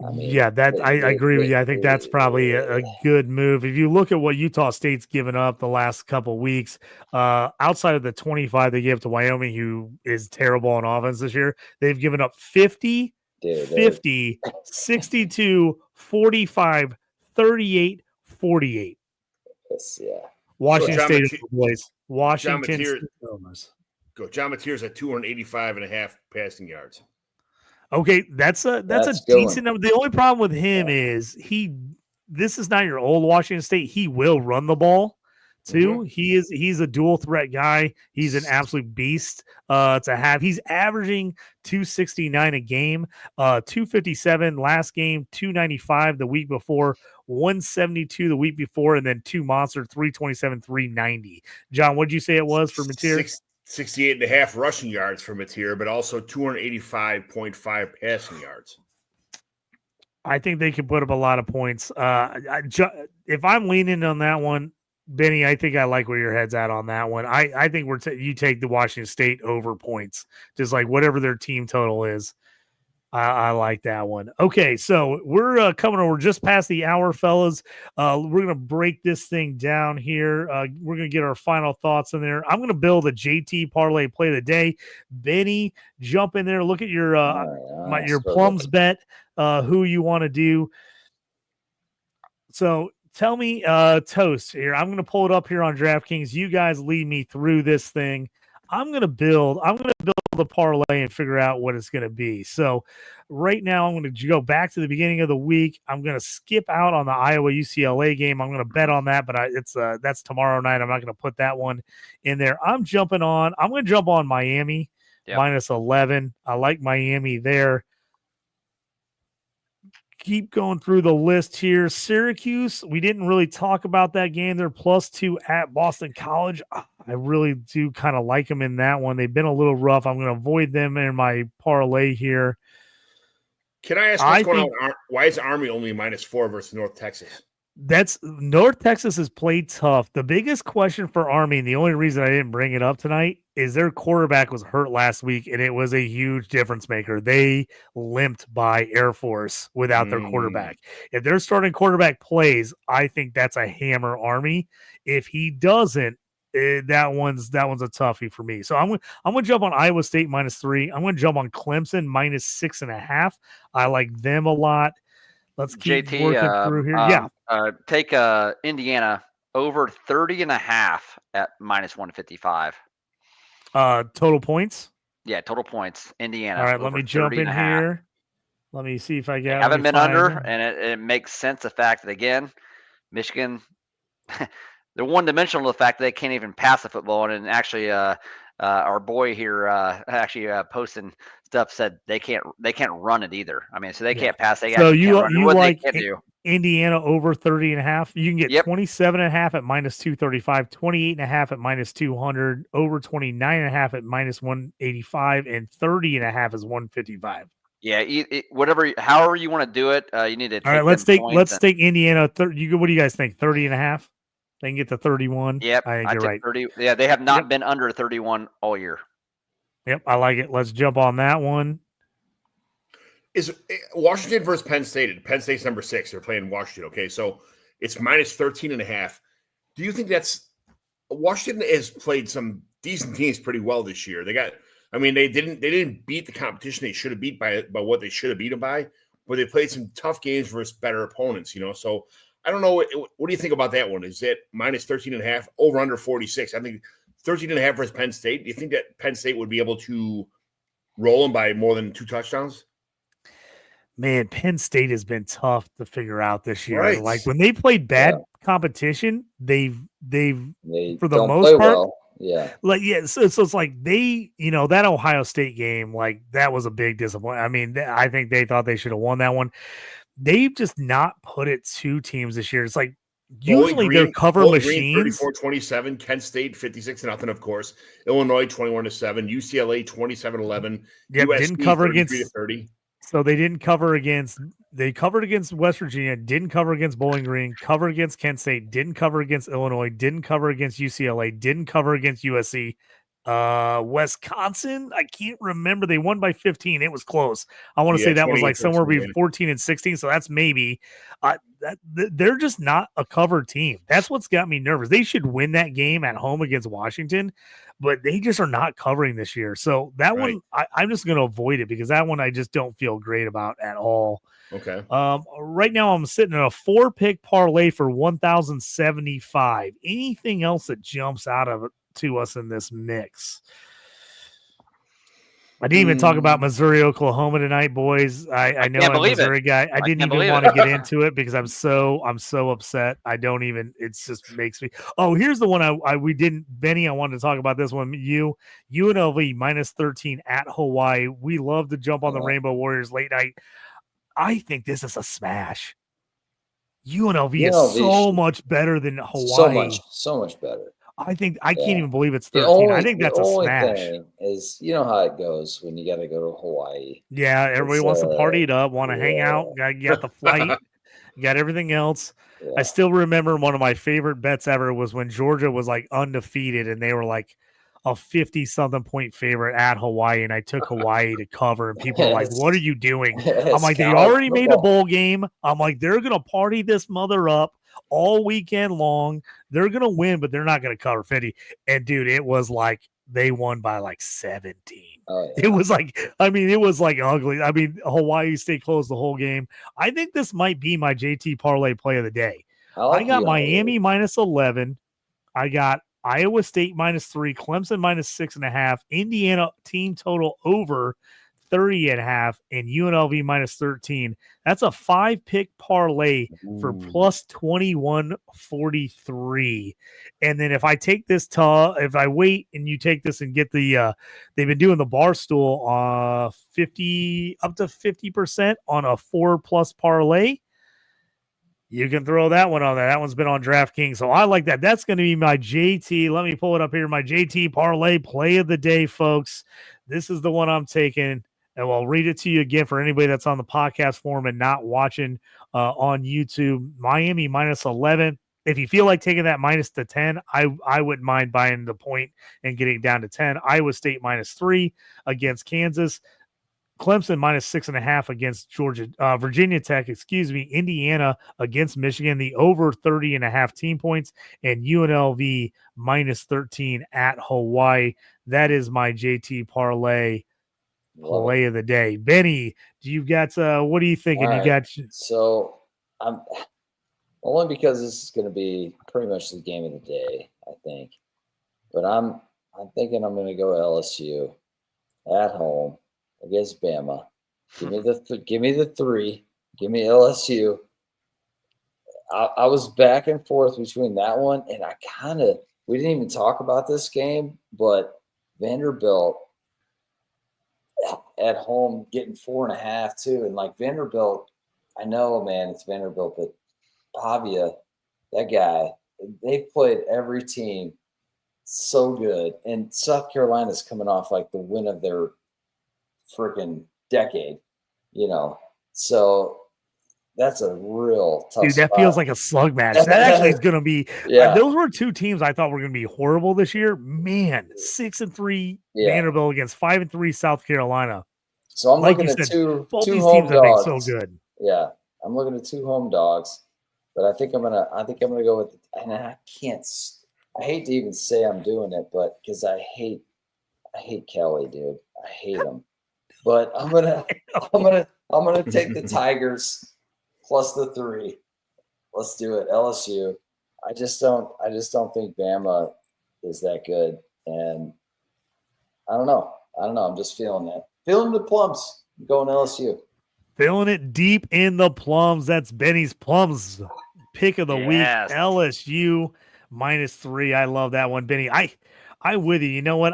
I mean, I agree with you. I think that's probably a good move. If you look at what Utah State's given up the last couple of weeks, outside of the 25 they gave to Wyoming, who is terrible on offense this year, they've given up 50, 50, 62, 45, 38, 48. Yeah. Washington State is the place. Washington State. John Mateer's at 285.5 passing yards. Okay, that's a decent number. The only problem with him is this is not your old Washington State. He will run the ball too. Mm-hmm. He's a dual threat guy. He's an absolute beast to have. He's averaging 269 a game, 257 last game, 295 the week before, 172 the week before, and then 2 monster 327, 390. John, what did you say it was for Mateer? 68.5 rushing yards for Mateer, but also 285.5 passing yards. I think they can put up a lot of points. If I'm leaning on that one, Benny, I think I like where your head's at on that one. I think you take the Washington State over points, just like whatever their team total is. I like that one. Okay, so we're coming over just past the hour, fellas. We're going to break this thing down here. We're going to get our final thoughts in there. I'm going to build a JT Parlay play of the day. Benny, jump in there. Look at your your Plums bet, who you want to do. So tell me, Toast here. I'm going to pull it up here on DraftKings. You guys lead me through this thing. I'm going to build the parlay and figure out what it's going to be. So right now I'm going to go back to the beginning of the week. I'm going to skip out on the Iowa UCLA game. I'm going to bet on that, but that's tomorrow night. I'm not going to put that one in there. I'm going to jump on Miami minus 11. I like Miami there. Keep going through the list here. Syracuse, we didn't really talk about that game. They're +2 at Boston College. I really do kind of like them in that one. They've been a little rough. I'm going to avoid them in my parlay here. Can I ask what's going on? Why is Army only -4 versus North Texas? That's North Texas has played tough. The biggest question for Army, and the only reason I didn't bring it up tonight, is their quarterback was hurt last week, and it was a huge difference maker. They limped by Air Force without their quarterback. If their starting quarterback plays, I think that's a hammer Army. If he doesn't, that one's a toughie for me. So I'm gonna jump on Iowa State -3. I'm gonna jump on Clemson -6.5. I like them a lot. Let's keep JT, working through here. Take Indiana over 30.5 at -155. Total points? Yeah, total points. Indiana. All right, let me jump in here. Let me see if I got. Haven't been under, and it makes sense. The fact that, again, Michigan, they're one-dimensional. The fact that they can't even pass the football, and actually, our boy here posting stuff said they can't run it either. I mean, so they can't pass. So you like Indiana over 30.5? You can get 27.5 at -235, 28.5 at -200, over 29.5 at -185, and 30.5 is 155. Yeah, however you want to do it, you need to. All right, let's take Indiana. What do you guys think? 30.5? They can get to 31. Yep, I think you're right. 30. Yeah, they have not been under 31 all year. Yep, I like it. Let's jump on that one. Is Washington versus Penn State? Penn State's number 6. They're playing Washington. Okay, so it's -13.5. Do you think that's Washington has played some decent teams pretty well this year? They didn't beat the competition they should have beat by what they should have beat them by. but they played some tough games versus better opponents, So I don't know. What do you think about that one? Is it minus 13.5 over under 46? I think 13.5 versus Penn State. Do you think that Penn State would be able to roll them by more than 2 touchdowns? Man, Penn State has been tough to figure out this year. Right. Like when they played bad competition, they've for the don't most play part, well. Yeah. Like, yeah, so it's like that Ohio State game, like that was a big disappointment. I mean, I think they thought they should have won that one. They've just not put it to teams this year. It's like usually they're cover machines. 34-27, Kent State 56-0, of course. Illinois 21-7, UCLA 27-11. Yeah, USC didn't cover against 30. So they didn't cover against. They covered against West Virginia, didn't cover against Bowling Green, covered against Kent State, didn't cover against Illinois, didn't cover against UCLA, didn't cover against USC. Wisconsin, I can't remember. They won by 15. It was close. I want to say that was like somewhere between 14 and 16. So that's maybe they're just not a covered team. That's what's got me nervous. They should win that game at home against Washington, but they just are not covering this year. So that one, I'm just going to avoid it because that one I just don't feel great about at all. Okay. Right now I'm sitting in a 4-pick parlay for 1,075. Anything else that jumps out of it to us in this mix? I didn't even talk about Missouri, Oklahoma tonight, boys. I know I'm a Missouri guy. I didn't even want to get into it because I'm so upset. I don't even. It just makes me. Oh, here's the one we didn't. Benny, I wanted to talk about this one. UNLV minus 13 at Hawaii. We love to jump on the Rainbow Warriors late night. I think this is a smash. UNLV is so much better than Hawaii. So much better. I think I can't even believe it's 13. I think that's a smash. Thing is, you know how it goes when you got to go to Hawaii. Yeah, everybody wants to party it up, want to hang out. You got the flight, you got everything else. Yeah. I still remember one of my favorite bets ever was when Georgia was like undefeated and they were like a 50-something point favorite at Hawaii, and I took Hawaii to cover, and people are like, "What are you doing?" I'm like, "They already made a bowl game." I'm like, "They're gonna party this mother up all weekend long. They're going to win, but they're not going to cover 50. And dude, it was like they won by like 17. Oh, yeah. It was like, it was like ugly. Hawaii stayed close the whole game. I think this might be my JT Parlay play of the day. I got Miami minus 11. I got Iowa State minus 3, Clemson minus 6.5, Indiana team total over 30.5, and UNLV minus 13. That's a 5-pick parlay for plus 2143. And then if I take this if I wait and you take this and get the they've been doing the Barstool 50 up to 50% on a 4+ parlay. You can throw that one on there. That one's been on DraftKings. So I like that. That's going to be my JT. Let me pull it up here. My JT Parlay play of the day, folks. This is the one I'm taking. And I'll read it to you again for anybody that's on the podcast form and not watching on YouTube. Miami minus 11. If you feel like taking that minus to 10, I wouldn't mind buying the point and getting it down to 10. Iowa State minus 3 against Kansas. Clemson minus 6.5 against Virginia Tech, Indiana against Michigan, the over 30.5 team points, and UNLV minus 13 at Hawaii. That is my JT Parlay play of the day. Benny, do you got what are you thinking? Right. You got so I'm only because this is going to be pretty much the game of the day, I think. But I'm thinking I'm going to go LSU at home against Bama. Give me the 3. Give me LSU. I was back and forth between that one, and we didn't even talk about this game, but Vanderbilt at home getting 4.5 too. And like Vanderbilt, I know, man, it's Vanderbilt, but Pavia, that guy, they've played every team so good. And South Carolina's coming off like the win of their freaking decade, so that's a real tough that spot. Feels like a slug match. That actually is going to be those were two teams I thought were going to be horrible this year. Man, 6-3 Vanderbilt against 5-3 South Carolina. So I'm looking at two both these home teams dogs. Have been so good. Yeah, I'm looking at 2 home dogs, but I think I'm gonna go with. And I hate to even say I'm doing it, but because I hate Kelly, dude. I hate him. But I'm gonna I'm going to take the Tigers plus the 3. Let's do it. LSU. I just don't think Bama is that good. And I don't know. I'm just feeling that. Feeling the Plums. I'm going LSU. Feeling it deep in the Plums. That's Benny's Plums pick of the week. LSU -3. I love that one, Benny. I with you. You know what?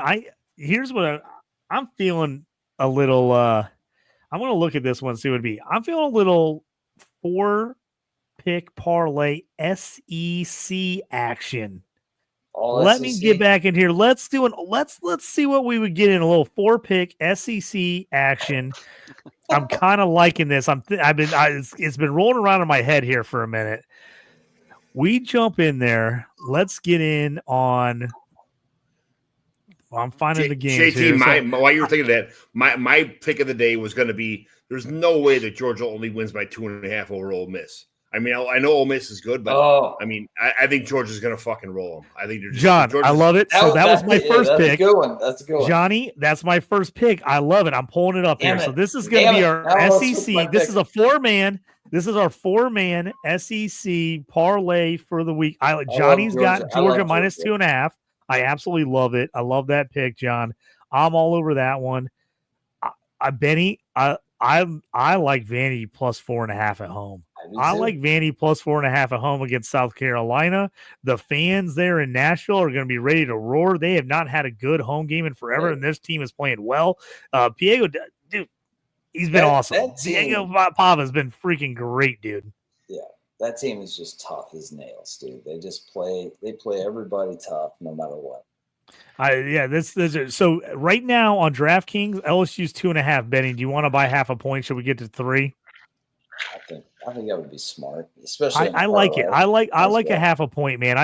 Here's what I'm feeling a little. I'm going to look at this one, see what it'd be. I'm feeling a little 4-pick parlay SEC action. Let me get back in here. Let's see what we would get in a little 4-pick SEC action. I'm kind of liking this. It's been rolling around in my head here for a minute. We jump in there. Let's get in on. Well, I'm finding the game. JT, while you were thinking that, my pick of the day was going to be. There's no way that Georgia only wins by 2.5 over Ole Miss. I mean, I know Ole Miss is good, but I think Georgia's going to fucking roll them. I think they're just John. I love it. So that was my first pick. That's a good one. That's a good one, Johnny. That's my first pick. I love it. I'm pulling it up here. So this is going to be our SEC. This is a 4-man. This is our 4-man SEC parlay for the week. Johnny's got Georgia -2.5. I absolutely love it. I love that pick, John. I'm all over that one. Benny, I like Vandy +4.5 at home. I like Vandy +4.5 at home against South Carolina. The fans there in Nashville are going to be ready to roar. They have not had a good home game in forever, and this team is playing well. Piego, dude, he's been awesome. Diego Pava has been freaking great, dude. Yeah, that team is just tough as nails, dude. They play everybody tough no matter what. So right now on DraftKings, LSU's 2.5. Benny, do you want to buy half a point? Should we get to 3? I think that would be smart, especially. I like it. I like a half a point, man.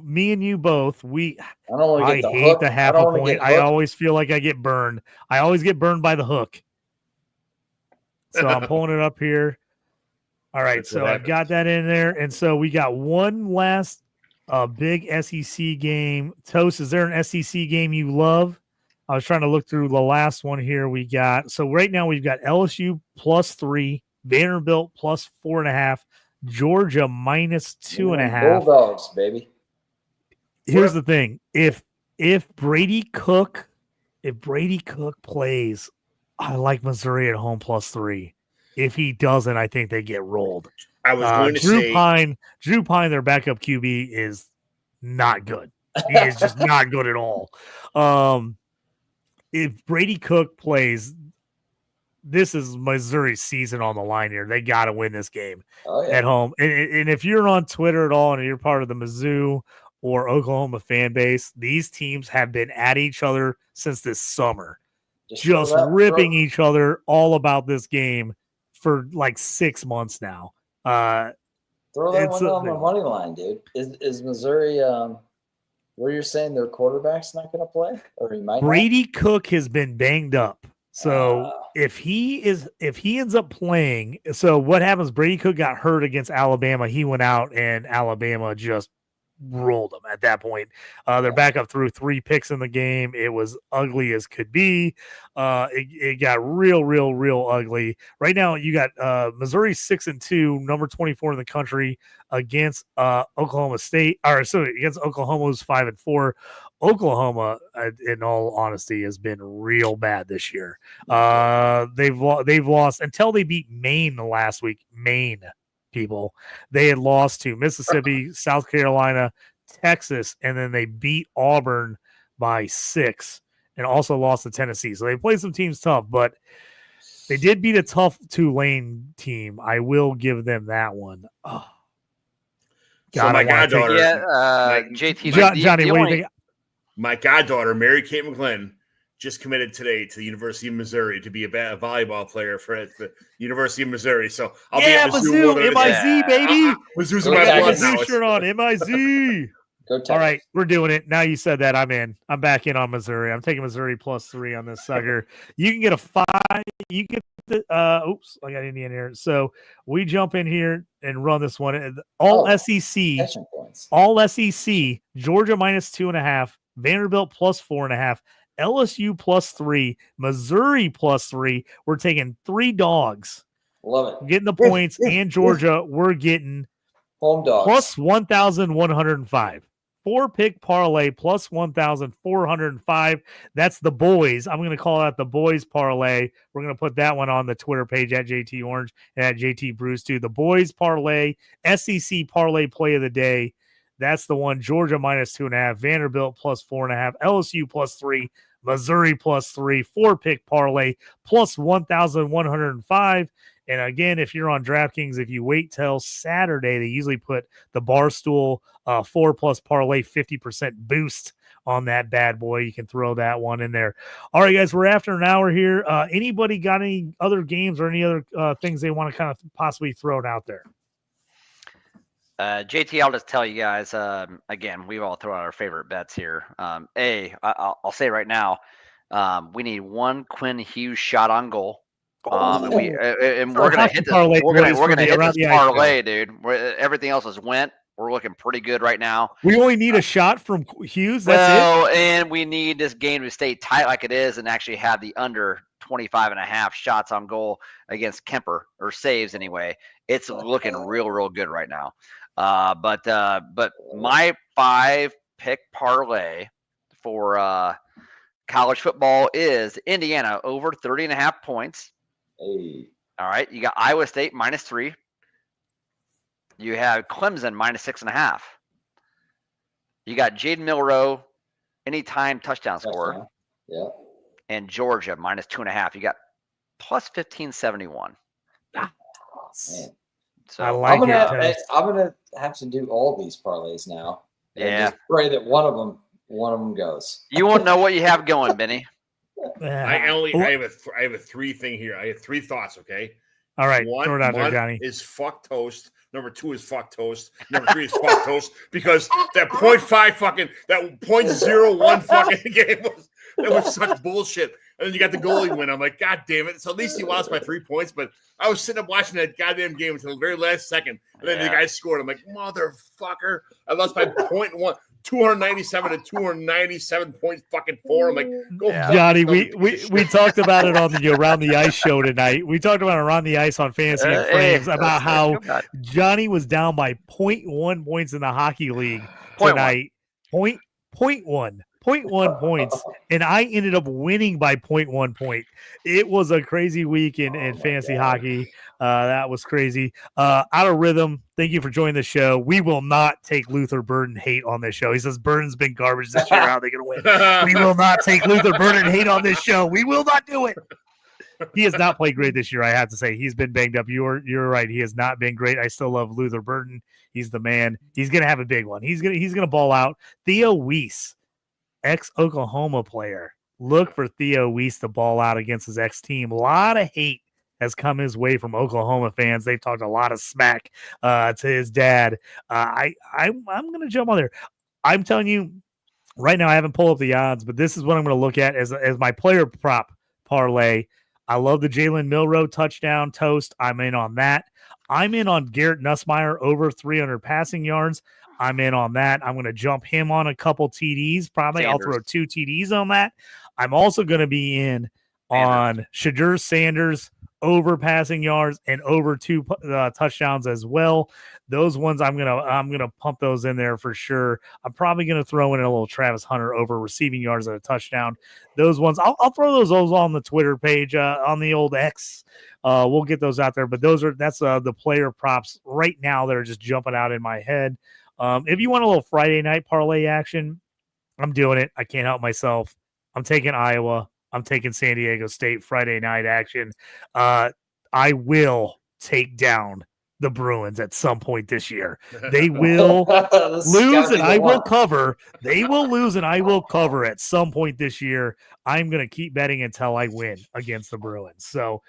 Me and you both. I hate the half a point. I always feel like I get burned. I always get burned by the hook. So I'm pulling it up here. All right, so I've got that in there, and so we got one last big SEC game. Toast, is there an SEC game you love? I was trying to look through the last one here we got. So right now we've got LSU +3, Vanderbilt +4.5, Georgia -2.5. Bulldogs, baby. Here's the thing: if Brady Cook plays, I like Missouri at home +3. If he doesn't, I think they get rolled. I was going to say Drew Pine, their backup QB, is not good. He is just not good at all. If Brady Cook plays, this is Missouri's season on the line here. They got to win this game at home. And if you're on Twitter at all and you're part of the Mizzou or Oklahoma fan base, these teams have been at each other since this summer, just ripping each other all about this game for like 6 months now. Throw that one on the money line, dude. Is Missouri where you're saying their quarterback's not going to play, or he might? Brady Cook has been banged up, so if he ends up playing, so what happens? Brady Cook got hurt against Alabama. He went out, and Alabama just rolled them at that point. Their backup threw 3 picks in the game. It was ugly as could be. It got real ugly. Right now, you got Missouri 6-2, number 24 in the country against Oklahoma State. Against Oklahoma, who's 5-4. Oklahoma, in all honesty, has been real bad this year. They've lost until they beat Maine last week. Maine. People, they had lost to Mississippi, South Carolina, Texas, and then they beat Auburn by 6 and also lost to Tennessee. So they played some teams tough, but they did beat a tough Tulane team. I will give them that one. Oh. God, my goddaughter, JT, Johnny, what do you think? My goddaughter, Mary Kate McGlynn, just committed today to the University of Missouri to be a volleyball player for the University of Missouri. So I'll be at Mizzou, MIZ, baby. Mizzou's my blood now. Mizzou shirt on, MIZ. All right, we're doing it. Now you said that, I'm in. I'm back in on Missouri. I'm taking Missouri +3 on this sucker. You can get a 5. You get the oops, I got Indiana here. So we jump in here and run this one. All SEC. All SEC. Georgia -2.5. Vanderbilt +4.5. LSU +3, Missouri +3. We're taking 3 dogs. Love it. Getting the points, and Georgia, we're getting home dogs plus 1,105. 4-pick parlay plus 1,405. That's the boys. I'm going to call out the boys parlay. We're going to put that one on the Twitter page at JT Orange and at JT Brews too. The boys parlay, SEC parlay play of the day. That's the one. Georgia -2.5, Vanderbilt +4.5, LSU +3, Missouri +3, 4-pick parlay plus 1,105. And again, if you're on DraftKings, if you wait till Saturday, they usually put the Barstool 4+ parlay 50% boost on that bad boy. You can throw that one in there. All right, guys, we're after an hour here. Anybody got any other games or any other things they want to kind of possibly throw it out there? JT, I'll just tell you guys, again, we all throw out our favorite bets here. I'll say right now, we need one Quinn Hughes shot on goal. And we're gonna hit this. We're gonna hit this parlay, dude. Everything else has went. We're looking pretty good right now. We only need a shot from Hughes. That's it. And we need this game to stay tight like it is, and actually have the under 25.5 shots on goal against Kemper, or saves anyway. It's looking real good right now. But my 5-pick parlay for college football is Indiana over 30.5 points. Hey. All right. You got Iowa State -3. You have Clemson -6.5. You got Jaden Milroe anytime touchdown scorer. Yeah. And Georgia -2.5. You got plus 1571. Man. So I'm gonna have to do all these parlays now. Yeah. Just pray that one of them goes. You won't know what you have going, Benny. I have a 3 thing here. I have 3 thoughts. Okay. All right. One there, Johnny. is fuck toast. Number 2 is fuck toast. Number 3 is fuck toast, because that 0.01 fucking game was such bullshit. And then you got the goalie win. I'm like, God damn it. So at least he lost by 3 points, but I was sitting up watching that goddamn game until the very last second. And then the guy scored. I'm like, motherfucker. I lost by 0.1. 297 to 297.4. I'm like, go Johnny, we talked about it on the Around the Ice show tonight. We talked about Around the Ice on Fantasy and Frames about how Johnny was down by 0.1 points in the hockey league tonight. 0.1 points, and I ended up winning by 0.1 point. It was a crazy week in fantasy hockey. That was crazy. Out of rhythm, thank you for joining the show. We will not take Luther Burden hate on this show. He says Burden's been garbage this year. How are they going to win? We will not take Luther Burden hate on this show. We will not do it. He has not played great this year, I have to say. He's been banged up. You're right. He has not been great. I still love Luther Burden. He's the man. He's going to have a big one. He's gonna ball out. Theo Weiss, ex-Oklahoma player. Look for Theo Weiss to ball out against his ex-team. A lot of hate has come his way from Oklahoma fans. They've talked a lot of smack to his dad. I'm going to jump on there. I'm telling you right now, I haven't pulled up the odds, but this is what I'm going to look at as my player prop parlay. I love the Jalen Milroe touchdown toast. I'm in on that. I'm in on Garrett Nussmeier over 300 passing yards. I'm in on that. I'm going to jump him on a couple TDs. Probably I'll throw 2 TDs on that. I'm also going to be in on Shadur Sanders over passing yards and over 2 touchdowns as well. Those ones I'm gonna pump those in there for sure. I'm probably gonna throw in a little Travis Hunter over receiving yards and a touchdown. Those ones I'll throw those on the Twitter page on the old X. We'll get those out there. But that's the player props right now that are just jumping out in my head. If you want a little Friday night parlay action, I'm doing it. I can't help myself. I'm taking Iowa. I'm taking San Diego State Friday night action. I will take down the Bruins at some point this year. They will lose and I will cover. They will lose and I will cover at some point this year. I'm going to keep betting until I win against the Bruins. So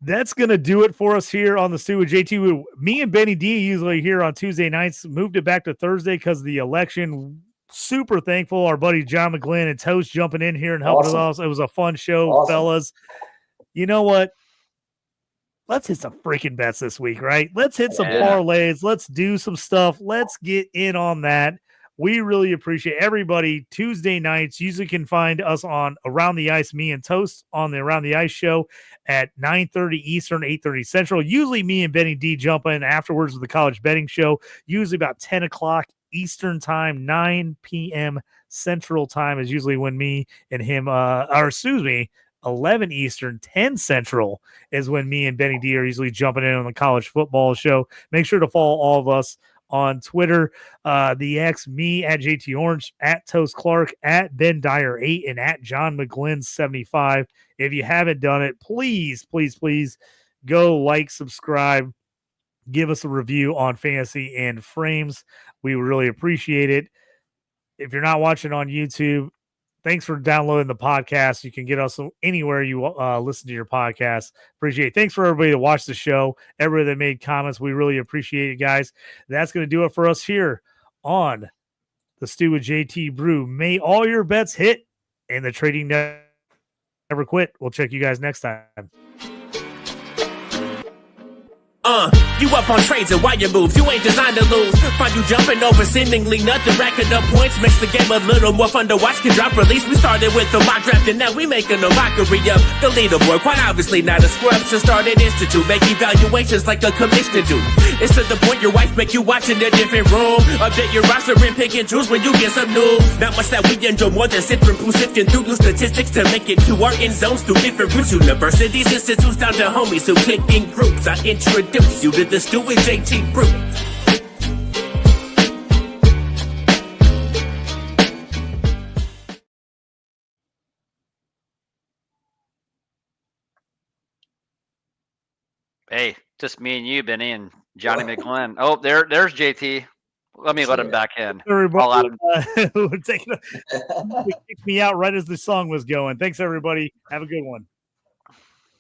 that's going to do it for us here on the Stew with JT. Me and Benny D usually here on Tuesday nights, moved it back to Thursday because of the election. Super thankful. Our buddy John McGlynn and Toast jumping in here and helping us. It was a fun show, fellas. You know what? Let's hit some freaking bets this week, right? Let's hit some parlays. Let's do some stuff. Let's get in on that. We really appreciate everybody. Tuesday nights, usually can find us on Around the Ice, me and Toast on the Around the Ice show at 9:30 Eastern, 8:30 Central. Usually me and Benny D jump in afterwards with the college betting show, usually about 10 o'clock Eastern time, 9 p.m. Central time is usually when me and him, 11 Eastern, 10 Central is when me and Benny D are usually jumping in on the college football show. Make sure to follow all of us on Twitter, the X, me at JT Orange, at Toast Clark, at Ben Dyer 8, and at John McGlynn 75. If you haven't done it, please go like, subscribe, give us a review on Fantasy in Frames. We would really appreciate it. If you're not watching on YouTube, thanks for downloading the podcast. You can get us anywhere you listen to your podcast. Appreciate it. Thanks for everybody that watched the show, everybody that made comments. We really appreciate it, guys. That's going to do it for us here on the Stew with JT Brew. May all your bets hit and the trading never quit. We'll check you guys next time. You up on trades and wire moves, you ain't designed to lose. Find you jumping over seemingly nothing, racking up points, makes the game a little more fun to watch. Can drop release, we started with the mock draft and now we making a mockery of the leaderboard. Quite obviously not a scrub, so start an institute, make evaluations like a commissioner do. It's to the point your wife make you watch in a different room. Update your roster and pick and choose when you get some news. Not much that we enjoy more than sifting through new statistics to make it to our end zones through different routes. Universities, institutes, down to homies who click in groups. I introduce you to the Stew with JT Brew. Hey, just me and you, Benny, and Johnny McGlynn. Oh, there's JT. Let him back in. Everybody, kicked me out right as the song was going. Thanks, everybody. Have a good one.